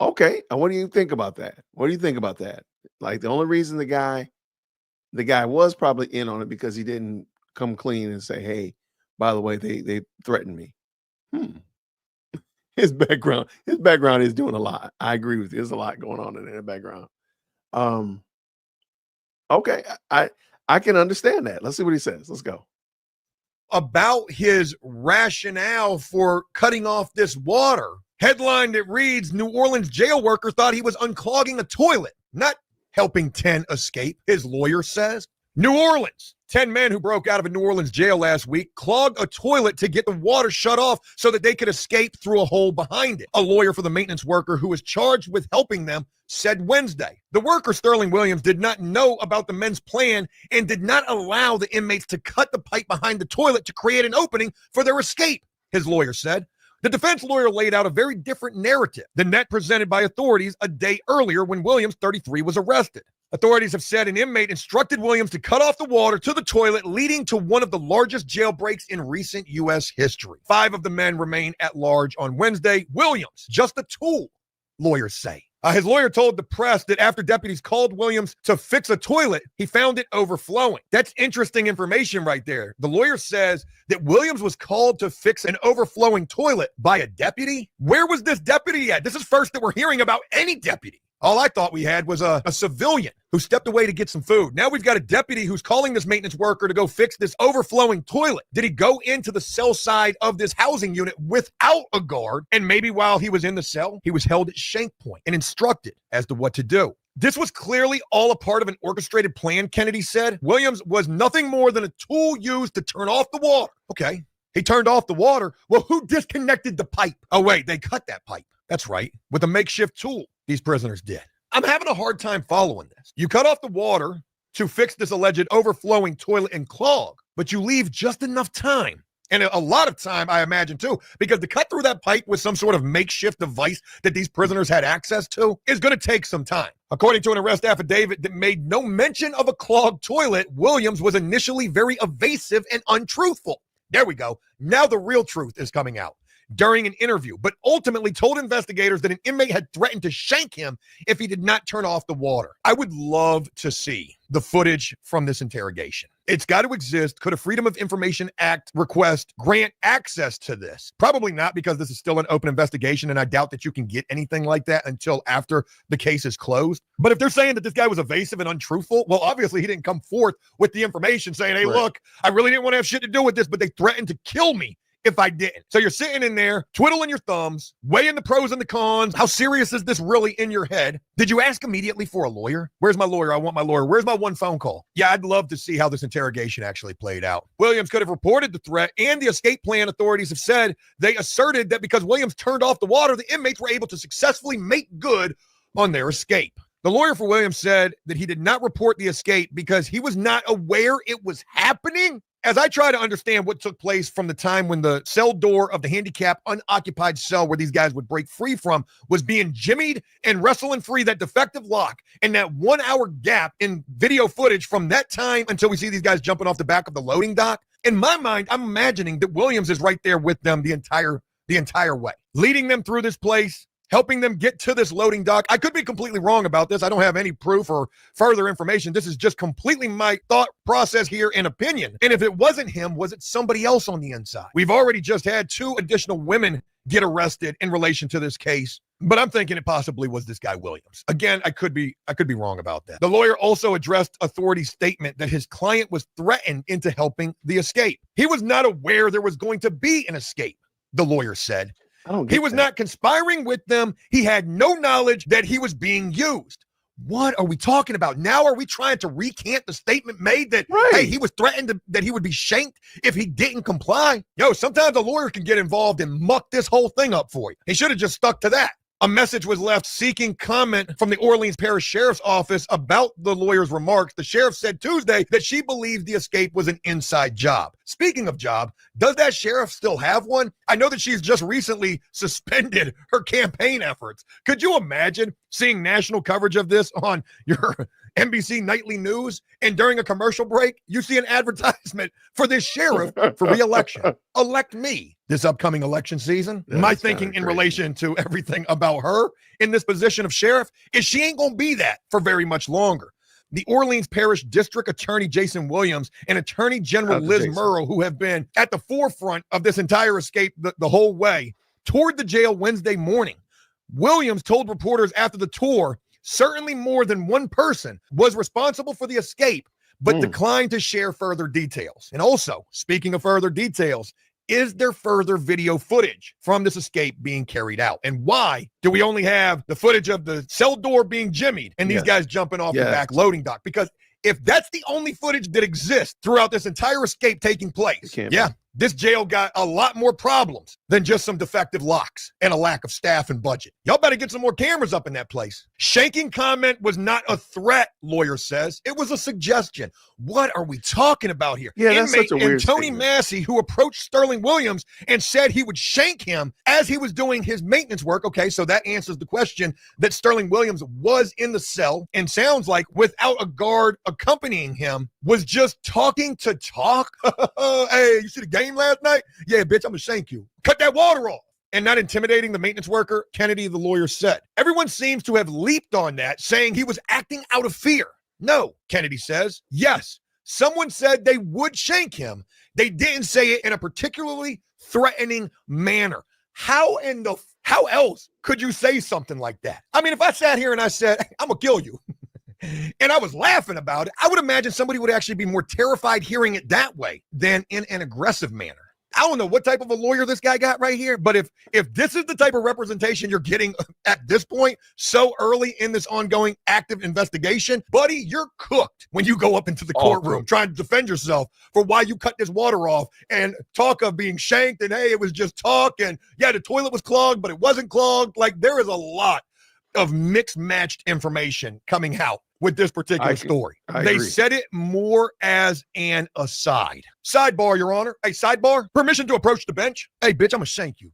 Okay, and what do you think about that? What do you think about that? Like, the only reason the guy was probably in on it because he didn't come clean and say, hey, by the way, they threatened me. his background is doing a lot. I agree with you. There's a lot going on in the background. Okay, I can understand that. Let's see what he says. Let's go. About his rationale for cutting off this water. Headline that reads, New Orleans jail worker thought he was unclogging a toilet, not helping 10 escape, his lawyer says. New Orleans, 10 men who broke out of a New Orleans jail last week clogged a toilet to get the water shut off so that they could escape through a hole behind it. A lawyer for the maintenance worker who was charged with helping them said Wednesday. The worker, Sterling Williams, did not know about the men's plan and did not allow the inmates to cut the pipe behind the toilet to create an opening for their escape, his lawyer said. The defense lawyer laid out a very different narrative than that presented by authorities a day earlier when Williams, 33, was arrested. Authorities have said an inmate instructed Williams to cut off the water to the toilet, leading to one of the largest jailbreaks in recent U.S. history. 5 of the men remain at large on Wednesday. Williams, just a tool, lawyers say. His lawyer told the press that after deputies called Williams to fix a toilet, he found it overflowing. That's interesting information right there. The lawyer says that Williams was called to fix an overflowing toilet by a deputy. Where was this deputy at? This is first that we're hearing about any deputy. All I thought we had was a civilian who stepped away to get some food. Now we've got a deputy who's calling this maintenance worker to go fix this overflowing toilet. Did he go into the cell side of this housing unit without a guard? And maybe while he was in the cell, he was held at shank point and instructed as to what to do. This was clearly all a part of an orchestrated plan, Kennedy said. Williams was nothing more than a tool used to turn off the water. Okay, he turned off the water. Well, who disconnected the pipe? Oh, wait, they cut that pipe. That's right, with a makeshift tool. These prisoners did. I'm having a hard time following this. You cut off the water to fix this alleged overflowing toilet and clog, but you leave just enough time. And a lot of time, I imagine, too, because to cut through that pipe with some sort of makeshift device that these prisoners had access to is going to take some time. According to an arrest affidavit that made no mention of a clogged toilet, Williams was initially very evasive and untruthful. There we go. Now the real truth is coming out. During an interview, but ultimately told investigators that an inmate had threatened to shank him if he did not turn off the water. I would love to see the footage from this interrogation. It's got to exist. Could a Freedom of Information Act request grant access to this? Probably not, because this is still an open investigation, and I doubt that you can get anything like that until after the case is closed. But if they're saying that this guy was evasive and untruthful, well, obviously he didn't come forth with the information saying, hey, look, I really didn't want to have shit to do with this, but they threatened to kill me if I didn't. So you're sitting in there, twiddling your thumbs, weighing the pros and the cons. How serious is this really in your head? Did you ask immediately for a lawyer? Where's my lawyer? I want my lawyer. Where's my one phone call? Yeah, I'd love to see how this interrogation actually played out. Williams could have reported the threat and the escape plan. Authorities have said they asserted that because Williams turned off the water, the inmates were able to successfully make good on their escape. The lawyer for Williams said that he did not report the escape because he was not aware it was happening. As I try to understand what took place from the time when the cell door of the handicapped unoccupied cell where these guys would break free from was being jimmied and wrestling free, that defective lock, and that 1 hour gap in video footage from that time until we see these guys jumping off the back of the loading dock. In my mind, I'm imagining that Williams is right there with them the entire way, leading them through this place, helping them get to this loading dock. I could be completely wrong about this. I don't have any proof or further information. This is just completely my thought process here and opinion. And if it wasn't him, was it somebody else on the inside? We've already just had 2 additional women get arrested in relation to this case, but I'm thinking it possibly was this guy Williams. Again, I could be wrong about that. The lawyer also addressed authorities' statement that his client was threatened into helping the escape. He was not aware there was going to be an escape, the lawyer said. He was not conspiring with them. He had no knowledge that he was being used. What are we talking about? Now are we trying to recant the statement made that, hey, he was threatened that he would be shanked if he didn't comply? Yo, sometimes a lawyer can get involved and muck this whole thing up for you. He should have just stuck to that. A message was left seeking comment from the Orleans Parish Sheriff's Office about the lawyer's remarks. The sheriff said Tuesday that she believes the escape was an inside job. Speaking of job, does that sheriff still have one? I know that she's just recently suspended her campaign efforts. Could you imagine seeing national coverage of this on your NBC nightly news, and during a commercial break, you see an advertisement for this sheriff for re-election? Elect me this upcoming election season. My thinking in relation to everything about her in this position of sheriff is she ain't going to be that for very much longer. The Orleans Parish District Attorney Jason Williams and Attorney General Liz Murrow, who have been at the forefront of this entire escape the whole way, toured the jail Wednesday morning. Williams told reporters after the tour, certainly more than one person was responsible for the escape, but declined to share further details. And also, speaking of further details, is there further video footage from this escape being carried out? And why do we only have the footage of the cell door being jimmied and these guys jumping off the back loading dock? Because if that's the only footage that exists throughout this entire escape taking place, this jail got a lot more problems than just some defective locks and a lack of staff and budget. Y'all better get some more cameras up in that place. Shanking comment was not a threat, lawyer says. It was a suggestion. What are we talking about here? Yeah, that's such a weird Tony statement. Massey, who approached Sterling Williams and said he would shank him as he was doing his maintenance work. Okay, so that answers the question that Sterling Williams was in the cell and sounds like without a guard accompanying him, was just talking to talk. Hey, you see the game last night? Yeah, bitch, I'm gonna shank you. Cut that water off. And not intimidating the maintenance worker, Kennedy, the lawyer, said. Everyone seems to have leaped on that, saying he was acting out of fear. No, Kennedy says. Yes, someone said they would shank him. They didn't say it in a particularly threatening manner. How else could you say something like that? I mean, if I sat here and I said, I'm gonna kill you, and I was laughing about it, I would imagine somebody would actually be more terrified hearing it that way than in an aggressive manner. I don't know what type of a lawyer this guy got right here, but if this is the type of representation you're getting at this point, so early in this ongoing active investigation, buddy, you're cooked when you go up into the courtroom trying to defend yourself for why you cut this water off and talk of being shanked and, hey, it was just talk and, yeah, the toilet was clogged, but it wasn't clogged. Like, there is a lot of mixed matched information coming out with this particular story. They said it more as an aside. Sidebar, Your Honor. Hey, sidebar. Permission to approach the bench. Hey, bitch, I'm gonna shank you.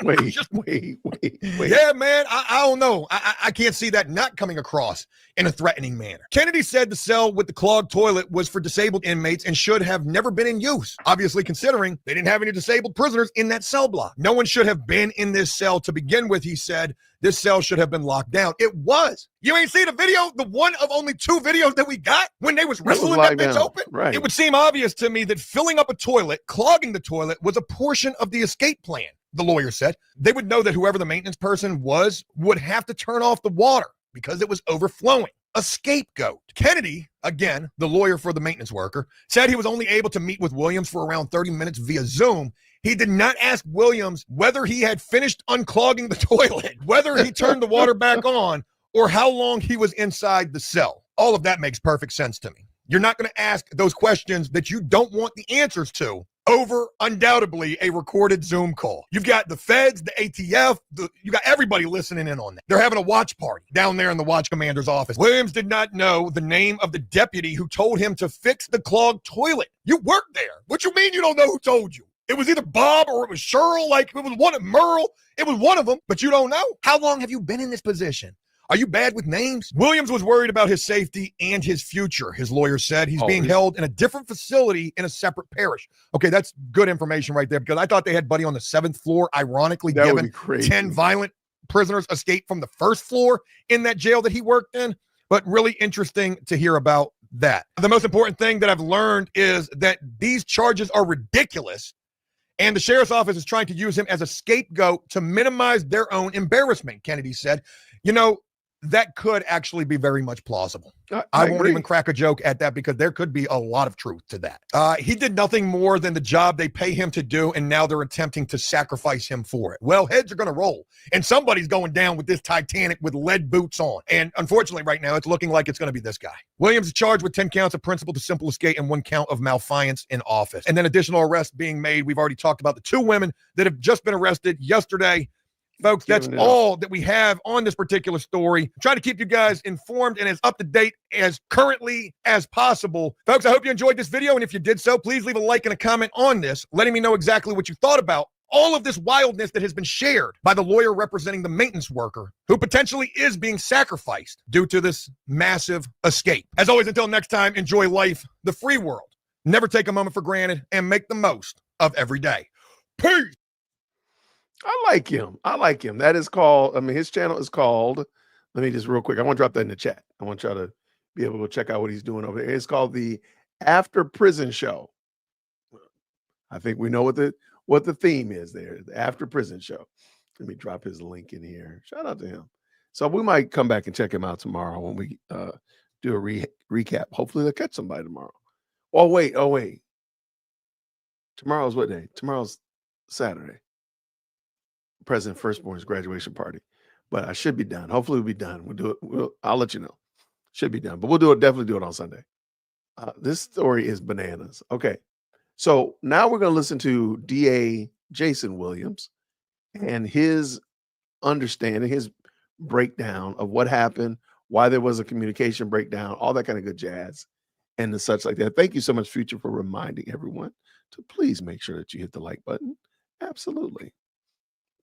Wait. Yeah, man, I don't know. I can't see that not coming across in a threatening manner. Kennedy said the cell with the clogged toilet was for disabled inmates and should have never been in use. Obviously, considering they didn't have any disabled prisoners in that cell block. No one should have been in this cell to begin with, he said. This cell should have been locked down. It was. You ain't seen the video, the one of only 2 videos that we got when they was wrestling that bitch open? Right. It would seem obvious to me that filling up a toilet, clogging the toilet, was a portion of the escape plan, the lawyer said. They would know that whoever the maintenance person was would have to turn off the water because it was overflowing. A scapegoat. Kennedy, again, the lawyer for the maintenance worker, said he was only able to meet with Williams for around 30 minutes via Zoom. He did not ask Williams whether he had finished unclogging the toilet, whether he turned the water back on, or how long he was inside the cell. All of that makes perfect sense to me. You're not going to ask those questions that you don't want the answers to over undoubtedly a recorded Zoom call. You've got the feds, the ATF, you got everybody listening in on that. They're having a watch party down there in the watch commander's office. Williams did not know the name of the deputy who told him to fix the clogged toilet. You worked there. What you mean you don't know who told you? It was either Bob or it was Cheryl, like it was one of Merle. It was one of them, but you don't know. How long have you been in this position? Are you bad with names? Williams was worried about his safety and his future, his lawyer said. He's being held in a different facility in a separate parish. Okay, that's good information right there, because I thought they had Buddy on the 7th floor, ironically, that given 10 violent prisoners escaped from the 1st floor in that jail that he worked in. But really interesting to hear about that. The most important thing that I've learned is that these charges are ridiculous, and the sheriff's office is trying to use him as a scapegoat to minimize their own embarrassment, Kennedy said. You know, that could actually be very much plausible. I won't even crack a joke at that, because there could be a lot of truth to that. He did nothing more than the job they pay him to do, and now they're attempting to sacrifice him for it. Well, heads are going to roll, and somebody's going down with this Titanic with lead boots on. And unfortunately, right now, it's looking like it's going to be this guy. Williams is charged with 10 counts of principal to simple escape and 1 count of malfeasance in office. And then additional arrests being made. We've already talked about the 2 women that have just been arrested yesterday. Folks, that's all that we have on this particular story. Try to keep you guys informed and as up to date as currently as possible. Folks, I hope you enjoyed this video, and if you did so, please leave a like and a comment on this, letting me know exactly what you thought about all of this wildness that has been shared by the lawyer representing the maintenance worker who potentially is being sacrificed due to this massive escape. As always, until next time, enjoy life, the free world. Never take a moment for granted, and make the most of every day. Peace. I like him. That is called, his channel is called, let me just real quick, I want to drop that in the chat. I want y'all to be able to check out what he's doing over there. It's called the After Prison Show. I think we know what the theme is there, the After Prison Show. Let me drop his link in here. Shout out to him. So we might come back and check him out tomorrow when we do a recap. Hopefully they'll catch somebody tomorrow. Oh, wait. Tomorrow's what day? Tomorrow's Saturday. President Firstborn's graduation party. But I should be done. Hopefully we'll be done. We'll do it. I'll let you know. Should be done. But we'll definitely do it on Sunday. This story is bananas. Okay. So now we're going to listen to DA Jason Williams and his understanding, his breakdown of what happened, why there was a communication breakdown, all that kind of good jazz and the such like that. Thank you so much, Future, for reminding everyone to please make sure that you hit the like button. Absolutely.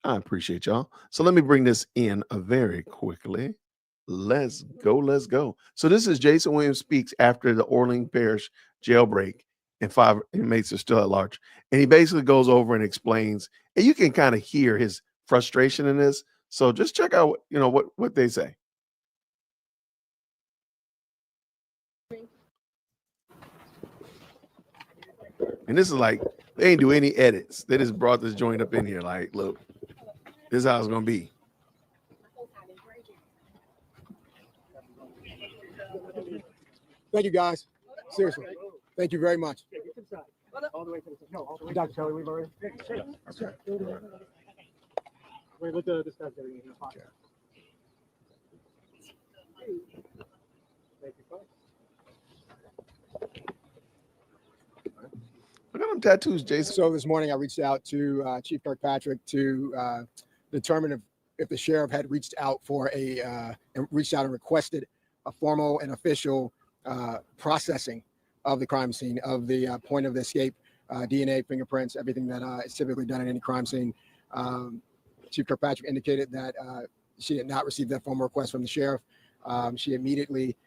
I appreciate y'all. So let me bring this in very quickly. Let's go. So this is Jason Williams speaks after the Orleans Parish jailbreak and 5 inmates are still at large. And he basically goes over and explains, and you can kind of hear his frustration in this. So just check out, what they say. And this is like, they ain't do any edits. They just brought this joint up in here. Like, look, this is how it's going to be. Thank you, guys. Seriously. Thank you very much. Dr. Kelly, we've already. Wait, let the discuss everything in the pocket. Thank you, Look at them tattoos, Jason. So this morning I reached out to Chief Kirkpatrick to determine if the sheriff had reached out and requested a formal and official processing of the crime scene, of the point of the escape, DNA, fingerprints, everything that is typically done in any crime scene. Chief Kirkpatrick indicated that she had not received that formal request from the sheriff. She immediately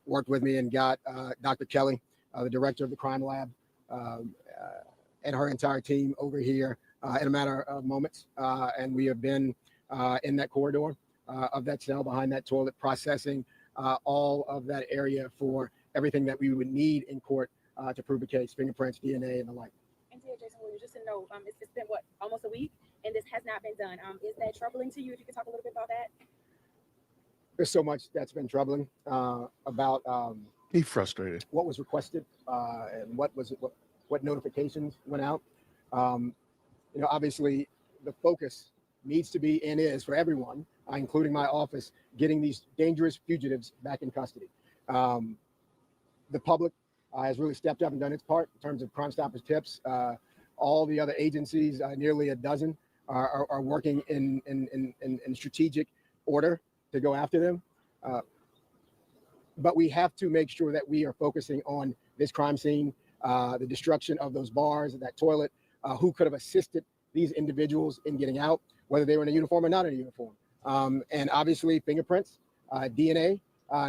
worked with me and got Dr. Kelly, the director of the crime lab, and her entire team over here in a matter of moments. And we have been in that corridor of that cell behind that toilet, processing all of that area for everything that we would need in court to prove a case, fingerprints, DNA, and the like. And Jason, just to know, it's been almost a week, and this has not been done. Is that troubling to you? If you could talk a little bit about that. There's so much that's been troubling about. He's frustrated. What was requested and what notifications went out. Obviously, the focus needs to be and is for everyone, including my office, getting these dangerous fugitives back in custody. The public has really stepped up and done its part in terms of Crime Stoppers tips. All the other agencies, nearly a dozen, are working in strategic order to go after them. But we have to make sure that we are focusing on this crime scene, the destruction of those bars, that toilet, who could have assisted these individuals in getting out, whether they were in a uniform or not in a uniform. And obviously fingerprints, DNA,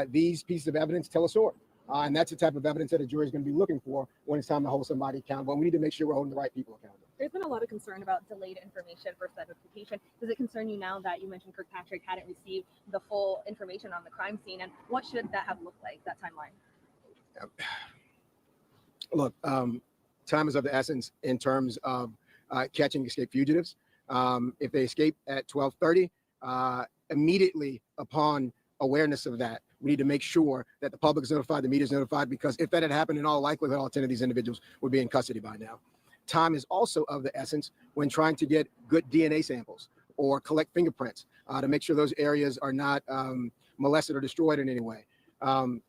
these pieces of evidence tell a story. And that's the type of evidence that a jury is going to be looking for when it's time to hold somebody accountable. And we need to make sure we're holding the right people accountable. There's been a lot of concern about delayed information for identification. Does it concern you now that you mentioned Kirkpatrick hadn't received the full information on the crime scene? And what should that have looked like, that timeline? Look, time is of the essence in terms of catching escaped fugitives. If they escape at 12:30, immediately upon awareness of that, we need to make sure that the public is notified, the media is notified, because if that had happened, in all likelihood, all 10 of these individuals would be in custody by now. Time is also of the essence when trying to get good DNA samples or collect fingerprints to make sure those areas are not molested or destroyed in any way. And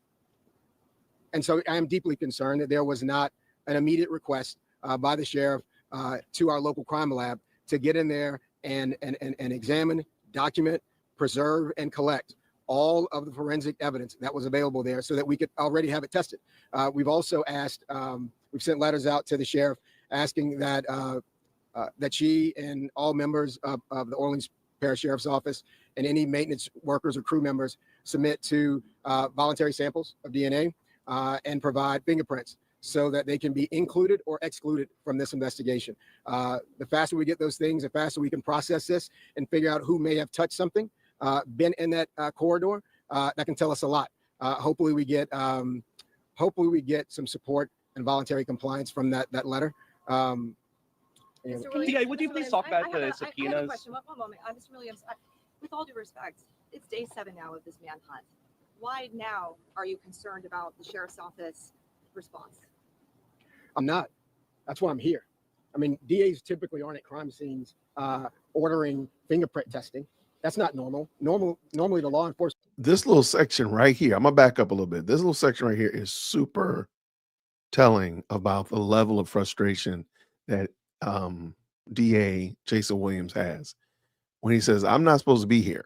so I am deeply concerned that there was not an immediate request by the sheriff to our local crime lab to get in there and examine, document, preserve, and collect all of the forensic evidence that was available there so that we could already have it tested. We've also asked, we've sent letters out to the sheriff asking that that she and all members of the Orleans Parish Sheriff's Office and any maintenance workers or crew members submit to voluntary samples of DNA and provide fingerprints so that they can be included or excluded from this investigation. The faster we get those things, the faster we can process this and figure out who may have touched something, been in that corridor, that can tell us a lot. Hopefully we get some support and voluntary compliance from that letter. Mr. DA, would you Mr. please Williams, talk about I have the a- I have a subpoenas? question. One moment. Mr. Williams, with all due respect, it's day 7 now of this manhunt. Why now are you concerned about the sheriff's office response? I'm not. That's why I'm here. I mean, DAs typically aren't at crime scenes ordering fingerprint testing. That's not normal. Normally the law enforcement. This little section right here, I'm gonna back up a little bit. This little section right here is super telling about the level of frustration that DA Jason Williams has when he says, I'm not supposed to be here.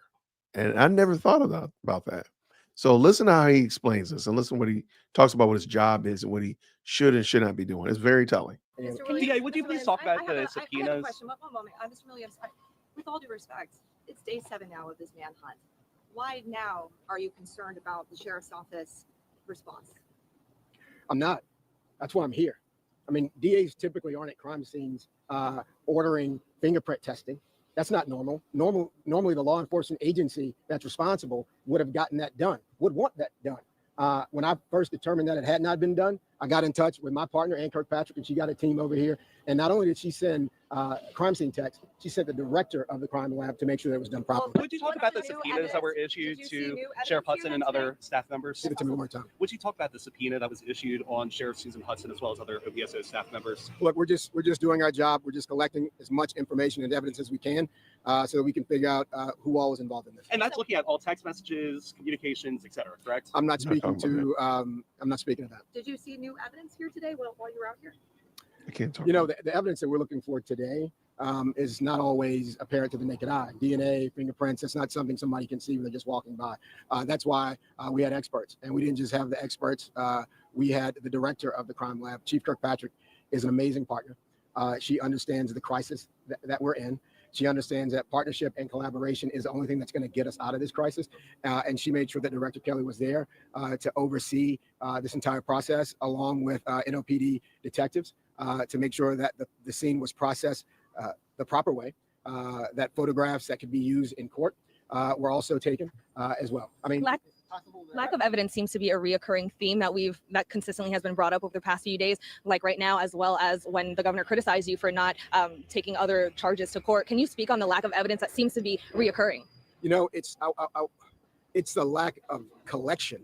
And I never thought about that. So listen to how he explains this, and listen what he talks about, what his job is and what he should and should not be doing. It's very telling. DA, would you please talk about the I subpoenas? have a question. One moment. Mr. Williams, with all due respect, it's day 7 now of this manhunt. Why now are you concerned about the sheriff's office response? I'm not. That's why I'm here. I mean, DAs typically aren't at crime scenes ordering fingerprint testing. That's not normal. Normally the law enforcement agency that's responsible would have gotten that done, would want that done. When I first determined that it had not been done, I got in touch with my partner, Ann Kirkpatrick, and she got a team over here. And not only did she send crime scene text, she sent the director of the crime lab to make sure that it was done properly. Would you talk about the subpoenas that were issued to Sheriff Hudson and other staff members? Give it to me one more time. Would you talk about the subpoena that was issued on Sheriff Susan Hudson as well as other OPSO staff members? Look, we're just doing our job. We're just collecting as much information and evidence as we can so that we can figure out who all was involved in this. And that's looking at all text messages, communications, et cetera, correct? I'm not speaking to that. Did you see new evidence here today while you were out here? I can't talk. You know, the evidence that we're looking for today is not always apparent to the naked eye. DNA, fingerprints, that's not something somebody can see when they're just walking by. That's why we had experts. And we didn't just have the experts. We had the director of the crime lab. Chief Kirkpatrick is an amazing partner. She understands the crisis that we're in. She understands that partnership and collaboration is the only thing that's going to get us out of this crisis. And she made sure that Director Kelly was there to oversee this entire process, along with NOPD detectives, to make sure that the scene was processed the proper way, that photographs that could be used in court were also taken as well. I mean, Lack of evidence seems to be a reoccurring theme that consistently has been brought up over the past few days, like right now, as well as when the governor criticized you for not taking other charges to court. Can you speak on the lack of evidence that seems to be reoccurring? You know, it's the lack of collection,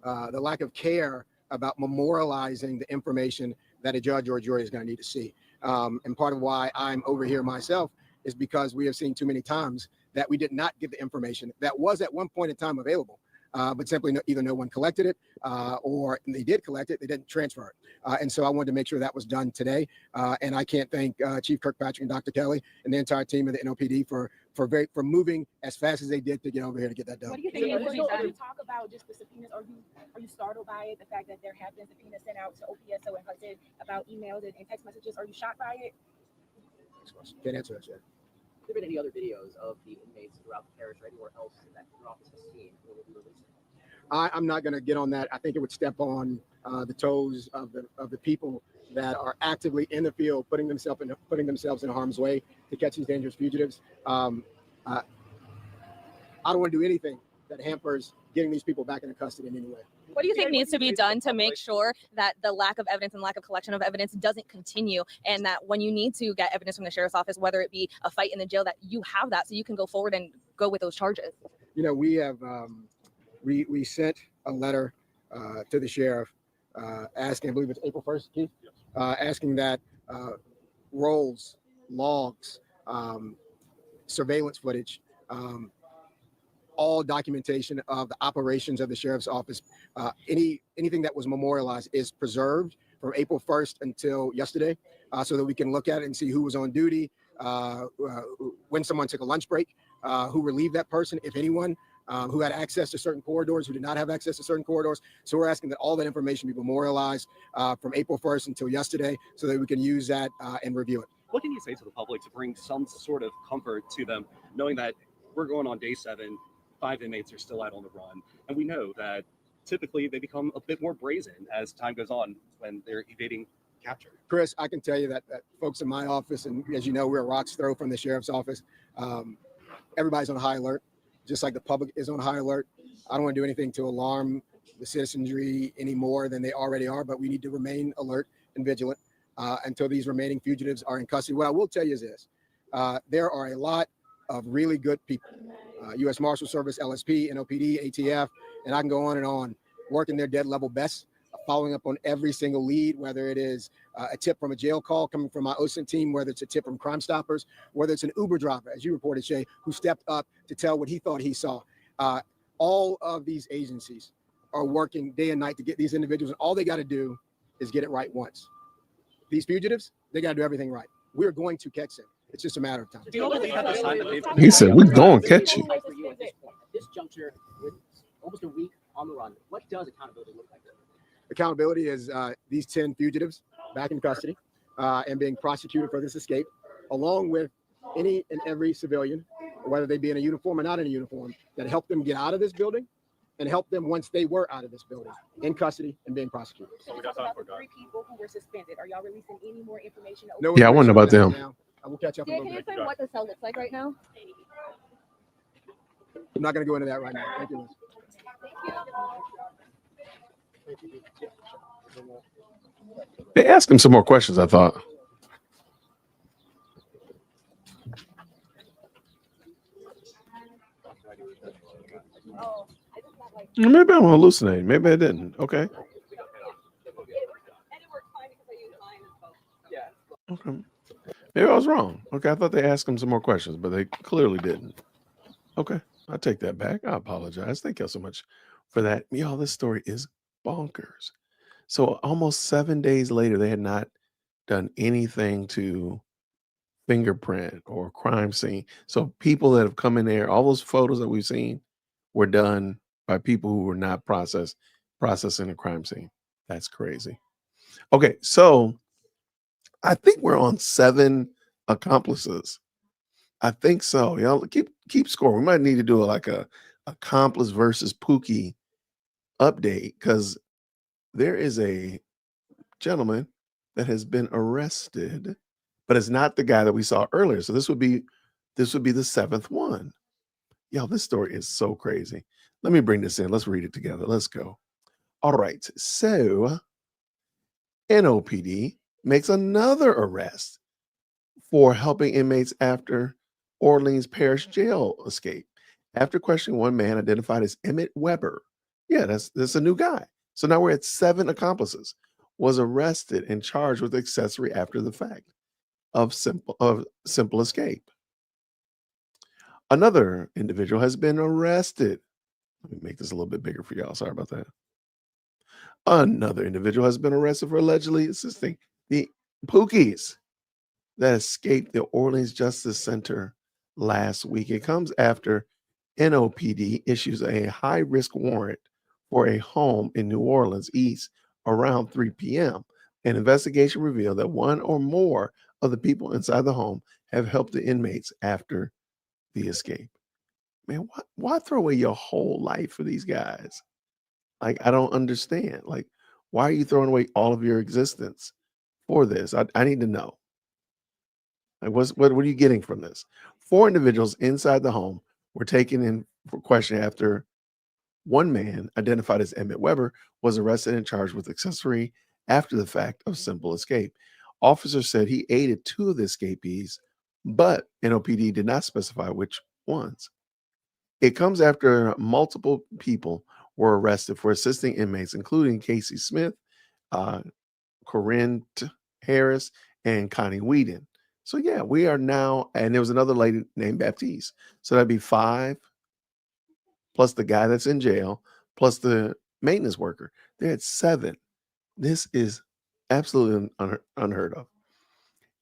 the lack of care about memorializing the information that a judge or a jury is going to need to see. And part of why I'm over here myself is because we have seen too many times that we did not get the information that was at one point in time available. But simply either no one collected it or they did collect it, they didn't transfer it. And so I wanted to make sure that was done today. And I can't thank Chief Kirkpatrick and Dr. Kelly and the entire team of the NOPD for moving as fast as they did to get over here to get that done. What do you think? When you talk about just the subpoenas, are you startled by it? The fact that there have been subpoenas sent out to OPSO and Hudson about emails and text messages. Are you shocked by it? Can't answer that yet. Have there been any other videos of the inmates throughout the parish or anywhere else that your office has seen or will be releasing? I'm not going to get on that. I think it would step on the toes of the people that are actively in the field, putting themselves in harm's way to catch these dangerous fugitives. I don't want to do anything that hampers getting these people back into custody in any way. What do you think needs to be done to make sure that the lack of evidence and lack of collection of evidence doesn't continue, and that when you need to get evidence from the sheriff's office, whether it be a fight in the jail, that you have that so you can go forward and go with those charges? You know, we have we sent a letter to the sheriff asking, I believe it's April 1st, Keith, asking that rolls, logs, surveillance footage, all documentation of the operations of the sheriff's office, anything that was memorialized is preserved from April 1st until yesterday, so that we can look at it and see who was on duty, when someone took a lunch break, who relieved that person, if anyone, who had access to certain corridors, who did not have access to certain corridors. So we're asking that all that information be memorialized from April 1st until yesterday, so that we can use that and review it. What can you say to the public to bring some sort of comfort to them, knowing that we're going on day 7, 5 inmates are still out on the run, and we know that typically they become a bit more brazen as time goes on when they're evading capture? Chris, I can tell you that folks in my office, and as you know, we're a rock's throw from the sheriff's office, everybody's on high alert, just like the public is on high alert. I don't want to do anything to alarm the citizenry any more than they already are, but we need to remain alert and vigilant. until these remaining fugitives are in custody. What I will tell you is this. There are a lot of really good people, U.S. Marshal Service, LSP, NOPD, ATF, and I can go on, working their dead level best, following up on every single lead, whether it is a tip from a jail call coming from my OSINT team, whether it's a tip from Crime Stoppers, whether it's an Uber driver, as you reported, Shay, who stepped up to tell what he thought he saw. All of these agencies are working day and night to get these individuals, and all they got to do is get it right once. These fugitives, they got to do everything right. We're going to catch them. It's just a matter of time. He said, "We're going to catch you." At this juncture, with almost a week on the run, what does accountability look like? Accountability is these 10 fugitives back in custody and being prosecuted for this escape, along with any and every civilian, whether they be in a uniform or not in a uniform, that helped them get out of this building and help them once they were out of this building, in custody and being prosecuted. So we talk about the 3 people who were suspended. Are y'all releasing any more information? No, Yeah, I want to know about them. now. I will catch up a little Can you bit. explain what the cell looks like right now? I'm not going to go into that right now. Thank you, Liz. They asked him some more questions, I thought. Maybe I'm hallucinating. Maybe I didn't. Okay. Okay. Maybe I was wrong. Okay, I thought they asked him some more questions, but they clearly didn't. Okay, I'll take that back. I apologize. Thank y'all so much for that. Y'all, this story is bonkers. So almost 7 days later, they had not done anything to fingerprint or crime scene. So people that have come in there, all those photos that we've seen were done by people who were not processing a crime scene. That's crazy. Okay, so I think we're on 7 accomplices. I think so. Y'all keep score. We might need to do a accomplice versus Pookie update, because there is a gentleman that has been arrested, but it's not the guy that we saw earlier. So this would be the 7th one. Y'all, this story is so crazy. Let me bring this in. Let's read it together. Let's go. All right. So NOPD makes another arrest for helping inmates after Orleans Parish jail escape. After questioning one man identified as Emmett Weber. Yeah, that's a new guy. So now we're at 7 accomplices. Was arrested and charged with accessory after the fact of simple escape. Another individual has been arrested. Let me make this a little bit bigger for y'all. Sorry about that. Another individual has been arrested for allegedly assisting the Pookies that escaped the Orleans Justice Center last week. It comes after NOPD issues a high-risk warrant for a home in New Orleans East around 3 p.m. An investigation revealed that one or more of the people inside the home have helped the inmates after the escape. Man, why throw away your whole life for these guys? Like, I don't understand. Like, why are you throwing away all of your existence for this? I need to know. Like, what are you getting from this? 4 individuals inside the home were taken in for questioning after one man, identified as Emmett Weber, was arrested and charged with accessory after the fact of simple escape. Officers said he aided 2 of the escapees, but NOPD did not specify which ones. It comes after multiple people were arrested for assisting inmates, including Casey Smith, Corinne Harris, and Connie Whedon. So yeah, we are now, and there was another lady named Baptiste. So that'd be 5, plus the guy that's in jail, plus the maintenance worker. They're at 7. This is absolutely unheard of.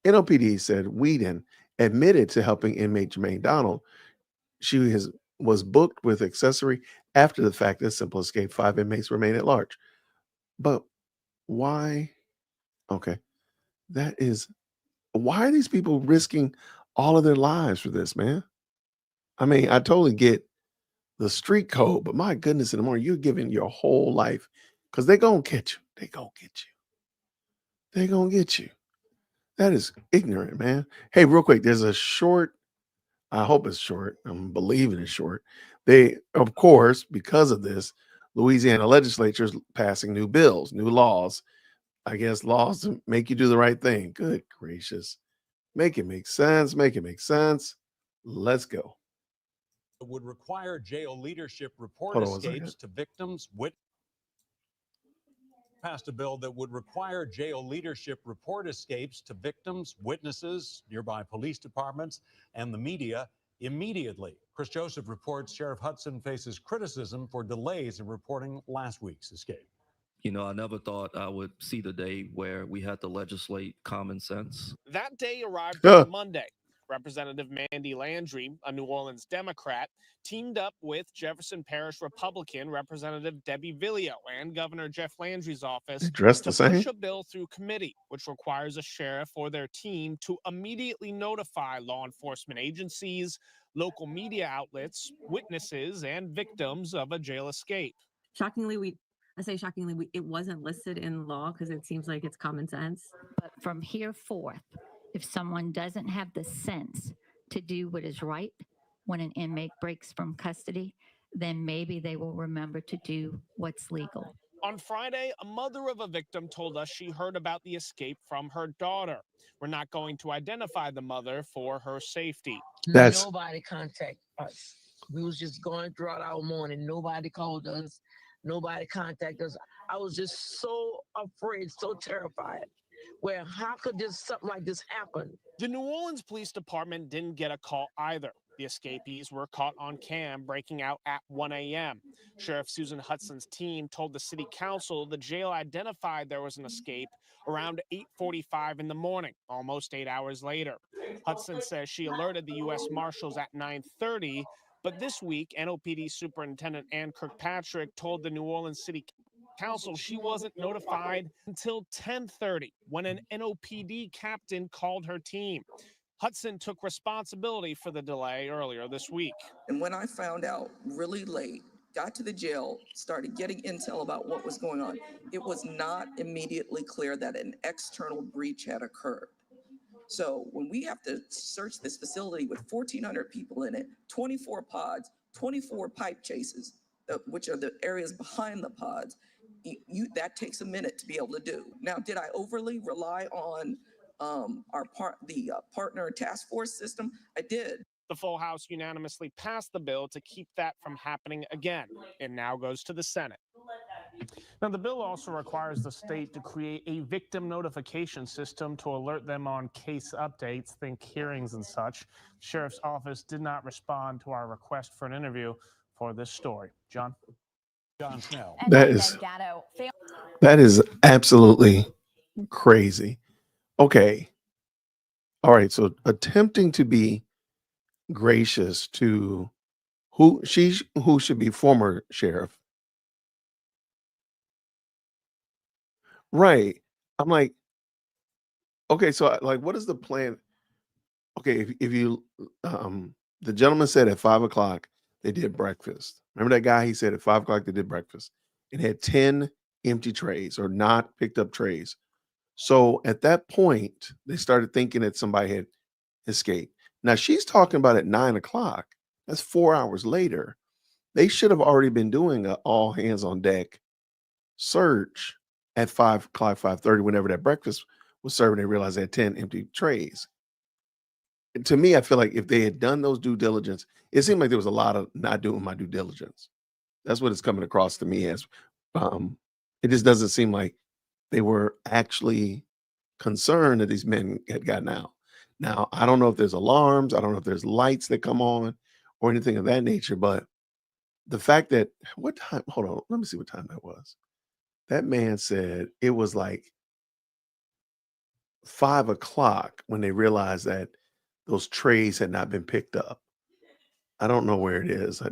NOPD said Whedon admitted to helping inmate Jermaine Donald. She was booked with accessory after the fact that simple escape. 5 inmates remain at large. But why? Okay. Why are these people risking all of their lives for this, man? I mean, I totally get the street code, but my goodness, in the morning, you're giving your whole life, because they're going to catch you. They're going to get you. They're going to get you. That is ignorant, man. Hey, real quick, there's a short, I hope it's short. I'm believing it's short. They, of course, because of this, Louisiana legislature is passing new bills, new laws I guess laws to make you do the right thing. Good gracious. Make it make sense. Make it make sense. Let's go. Would require jail leadership report Hold on 1 second. escapes to victims. Passed a bill that would require jail leadership report escapes to victims, witnesses, nearby police departments, and the media immediately. Chris Joseph reports Sheriff Hudson faces criticism for delays in reporting last week's escape. You know, I never thought I would see the day where we had to legislate common sense. That day arrived on Monday. Representative Mandy Landry, a New Orleans Democrat, teamed up with Jefferson Parish Republican Representative Debbie Villio and Governor Jeff Landry's office dressed to the same? push a bill through committee, which requires a sheriff or their team to immediately notify law enforcement agencies, local media outlets, witnesses, and victims of a jail escape. Shockingly, it wasn't listed in law because it seems like it's common sense. But from here forth, if someone doesn't have the sense to do what is right when an inmate breaks from custody, then maybe they will remember to do what's legal. On Friday, a mother of a victim told us she heard about the escape from her daughter. We're not going to identify the mother for her safety. Nobody contacted us. We was just going throughout our morning. Nobody called us. Nobody contacted us. I was just so afraid, so terrified. Where how could something like this happen? The New Orleans Police Department didn't get a call either. The escapees were caught on cam breaking out at 1 a.m. Sheriff Susan Hudson's team told the city council the jail identified there was an escape around 8:45 in the morning, almost 8 hours later. Hudson says she alerted the U.S. Marshals at 9:30, but this week, NOPD Superintendent Ann Kirkpatrick told the New Orleans City Council she wasn't notified until 10:30 when an NOPD captain called her team. Hudson took responsibility for the delay earlier this week. And when I found out really late, got to the jail, started getting intel about what was going on, it was not immediately clear that an external breach had occurred. So when we have to search this facility with 1,400 people in it, 24 pods, 24 pipe chases, which are the areas behind the pods, that takes a minute to be able to do. Now, did I overly rely on the partner task force system? I did. The full House unanimously passed the bill to keep that from happening again. It now goes to the Senate. Now, the bill also requires the state to create a victim notification system to alert them on case updates, think hearings and such. Sheriff's office did not respond to our request for an interview for this story. John Snell. That is absolutely crazy. Okay. All right. So attempting to be gracious to who should be former sheriff. Right. I'm like, okay, so like, what is the plan? Okay, if you the gentleman said at 5 o'clock they did breakfast. Remember that guy? He said at 5 o'clock they did breakfast. It had 10 empty trays or not picked up trays. So at that point, they started thinking that somebody had escaped. Now she's talking about at 9 o'clock. That's 4 hours later. They should have already been doing an all hands on deck search at 5 o'clock, 5:30, whenever that breakfast was served. They realized they had 10 empty trays. And to me, I feel like if they had done those due diligence, it seemed like there was a lot of not doing my due diligence. That's what it's coming across to me as. It just doesn't seem like they were actually concerned that these men had gotten out. Now, I don't know if there's alarms. I don't know if there's lights that come on or anything of that nature. But the fact that, what time? Hold on. Let me see what time that was. That man said it was like 5 o'clock when they realized that those trays had not been picked up. I don't know where it is. I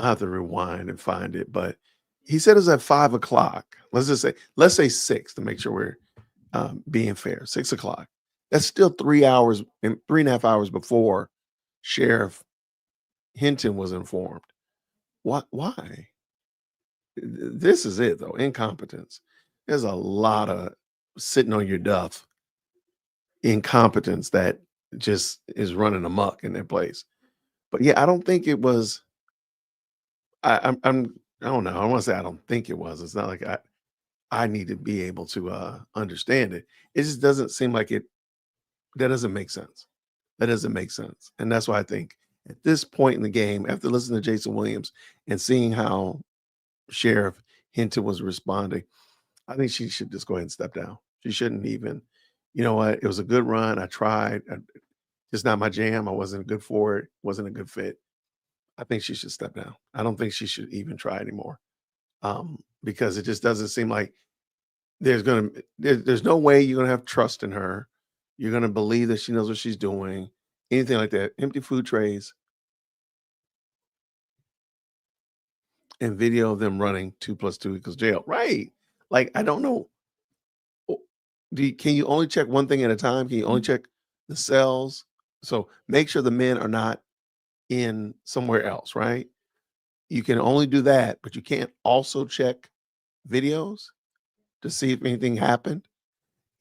have to rewind and find it, but he said it was at 5 o'clock. Let's say 6 to make sure we're being fair. 6 o'clock. That's still 3 hours and 3.5 hours before Sheriff Hinton was informed. Why? This is it though. Incompetence. There's a lot of sitting on your duff incompetence that just is running amok in their place. But yeah, I don't think it was. I don't know. I don't want to say I don't think it was. It's not like I need to be able to understand it. It just doesn't seem like it. That doesn't make sense. That doesn't make sense. And that's why I think at this point in the game, after listening to Jason Williams and seeing how Sheriff Hinton was responding, I think she should just go ahead and step down. She shouldn't even, you know what? It was a good run. I tried. It's not my jam. I wasn't good for it. Wasn't a good fit. I think she should step down. I don't think she should even try anymore. Because it just doesn't seem like there's no way you're gonna have trust in her. You're gonna believe that she knows what she's doing, anything like that. Empty food trays and video of them running 2 + 2 = jail. Right. Like, I don't know. Can you only check one thing at a time? Can you only check the cells? So make sure the men are not in somewhere else, right? You can only do that, but you can't also check videos to see if anything happened.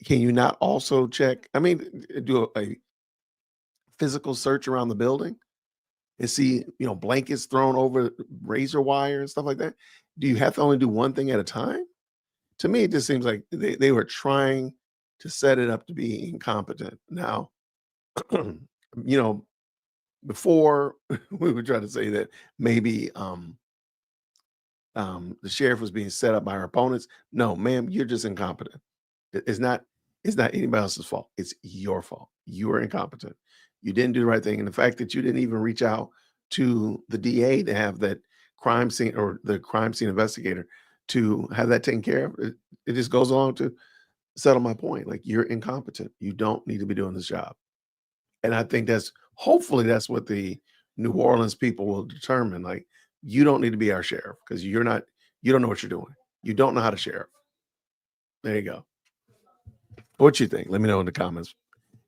Can you not also check? I mean, do a physical search around the building and see, blankets thrown over razor wire and stuff like that? Do you have to only do one thing at a time? To me, it just seems like they were trying to set it up to be incompetent. Now, before we would try to say that maybe the sheriff was being set up by her opponents. No, ma'am, you're just incompetent. It's not anybody else's fault. It's your fault. You are incompetent. You didn't do the right thing. And the fact that you didn't even reach out to the DA to have that crime scene or the crime scene investigator to have that taken care of, it just goes along to settle my point. Like, you're incompetent. You don't need to be doing this job. And I think hopefully that's what the New Orleans people will determine. Like, you don't need to be our sheriff because you don't know what you're doing. You don't know how to sheriff. There you go. What you think? Let me know in the comments,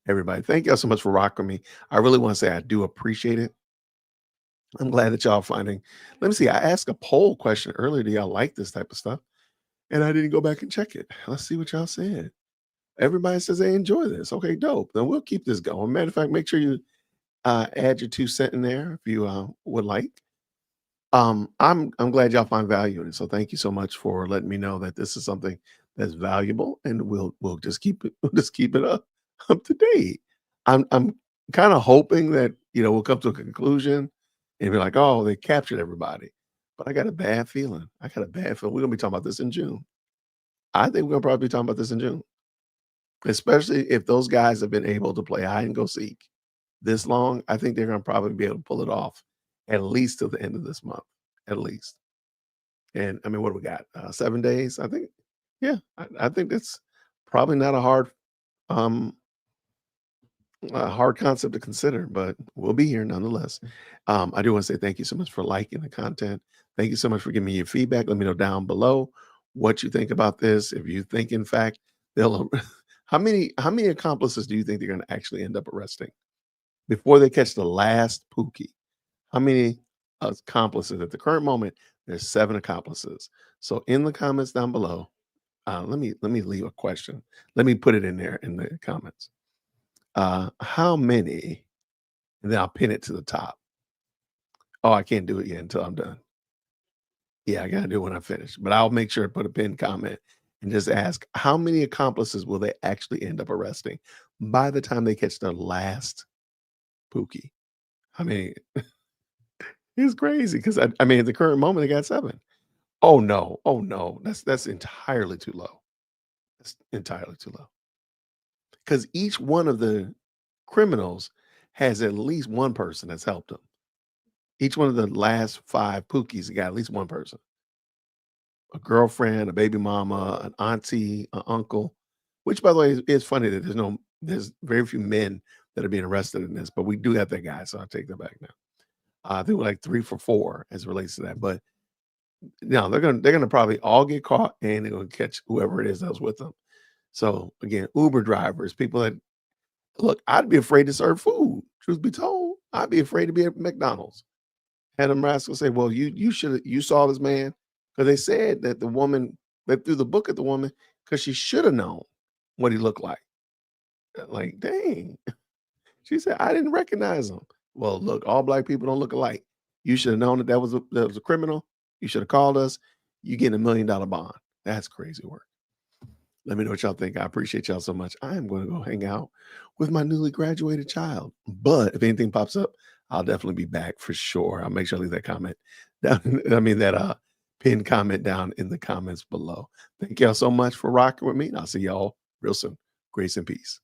everybody. Thank y'all so much for rocking me. I really want to say I do appreciate it. I'm glad that y'all finding. Let me see. I asked a poll question earlier. Do y'all like this type of stuff? And I didn't go back and check it. Let's see what y'all said. Everybody says they enjoy this. Okay, dope. Then we'll keep this going. Matter of fact, make sure you add your 2 cents in there if you would like. I'm glad y'all find value in it. So thank you so much for letting me know that this is something that's valuable, and we'll just keep it up to date. I'm kind of hoping that we'll come to a conclusion and be like, oh, they captured everybody. But I got a bad feeling. We're gonna be talking about this in June. I think we're gonna probably be talking about this in June, especially if those guys have been able to play hide and go seek this long. I think they're gonna probably be able to pull it off at least till the end of this month, at least. And I mean, what do we got? 7 days, I think. Yeah, I think that's probably not a hard concept to consider, but we'll be here nonetheless. I do want to say thank you so much for liking the content. Thank you so much for giving me your feedback. Let me know down below what you think about this. If you think, in fact, they'll how many accomplices do you think they're going to actually end up arresting before they catch the last Pookie? How many accomplices? At the current moment, there's 7 accomplices. So in the comments down below, let me leave a question. Let me put it in there in the comments. How many? And then I'll pin it to the top. Oh, I can't do it yet until I'm done. Yeah, I gotta do it when I finish. But I'll make sure to put a pinned comment and just ask how many accomplices will they actually end up arresting by the time they catch their last Pookie? I mean, it's crazy because I mean, at the current moment, they got 7. Oh no, that's entirely too low. That's entirely too low. Because each one of the criminals has at least one person that's helped them. Each one of the last 5 Pookies got at least one person. A girlfriend, a baby mama, an auntie, an uncle, which, by the way, is funny that there's very few men that are being arrested in this, but we do have that guy, so I'll take that back now. I think we're like 3 for 4 as it relates to that. But no, they're gonna probably all get caught, and they're gonna catch whoever it is that was with them. So again, Uber drivers, people that look, I'd be afraid to serve food. Truth be told, I'd be afraid to be at McDonald's. Had them rascals say, "Well, you saw this man," because they said that the woman they threw the book at the woman because she should have known what he looked like. Like, dang, she said, "I didn't recognize him." Well, look, all black people don't look alike. You should have known that was a criminal. You should have called us. You get $1 million bond. That's crazy work. Let me know what y'all think. I appreciate y'all so much. I am going to go hang out with my newly graduated child. But if anything pops up, I'll definitely be back for sure. I'll make sure I leave that comment down. I mean, that pinned comment down in the comments below. Thank y'all so much for rocking with me. And I'll see y'all real soon. Grace and peace.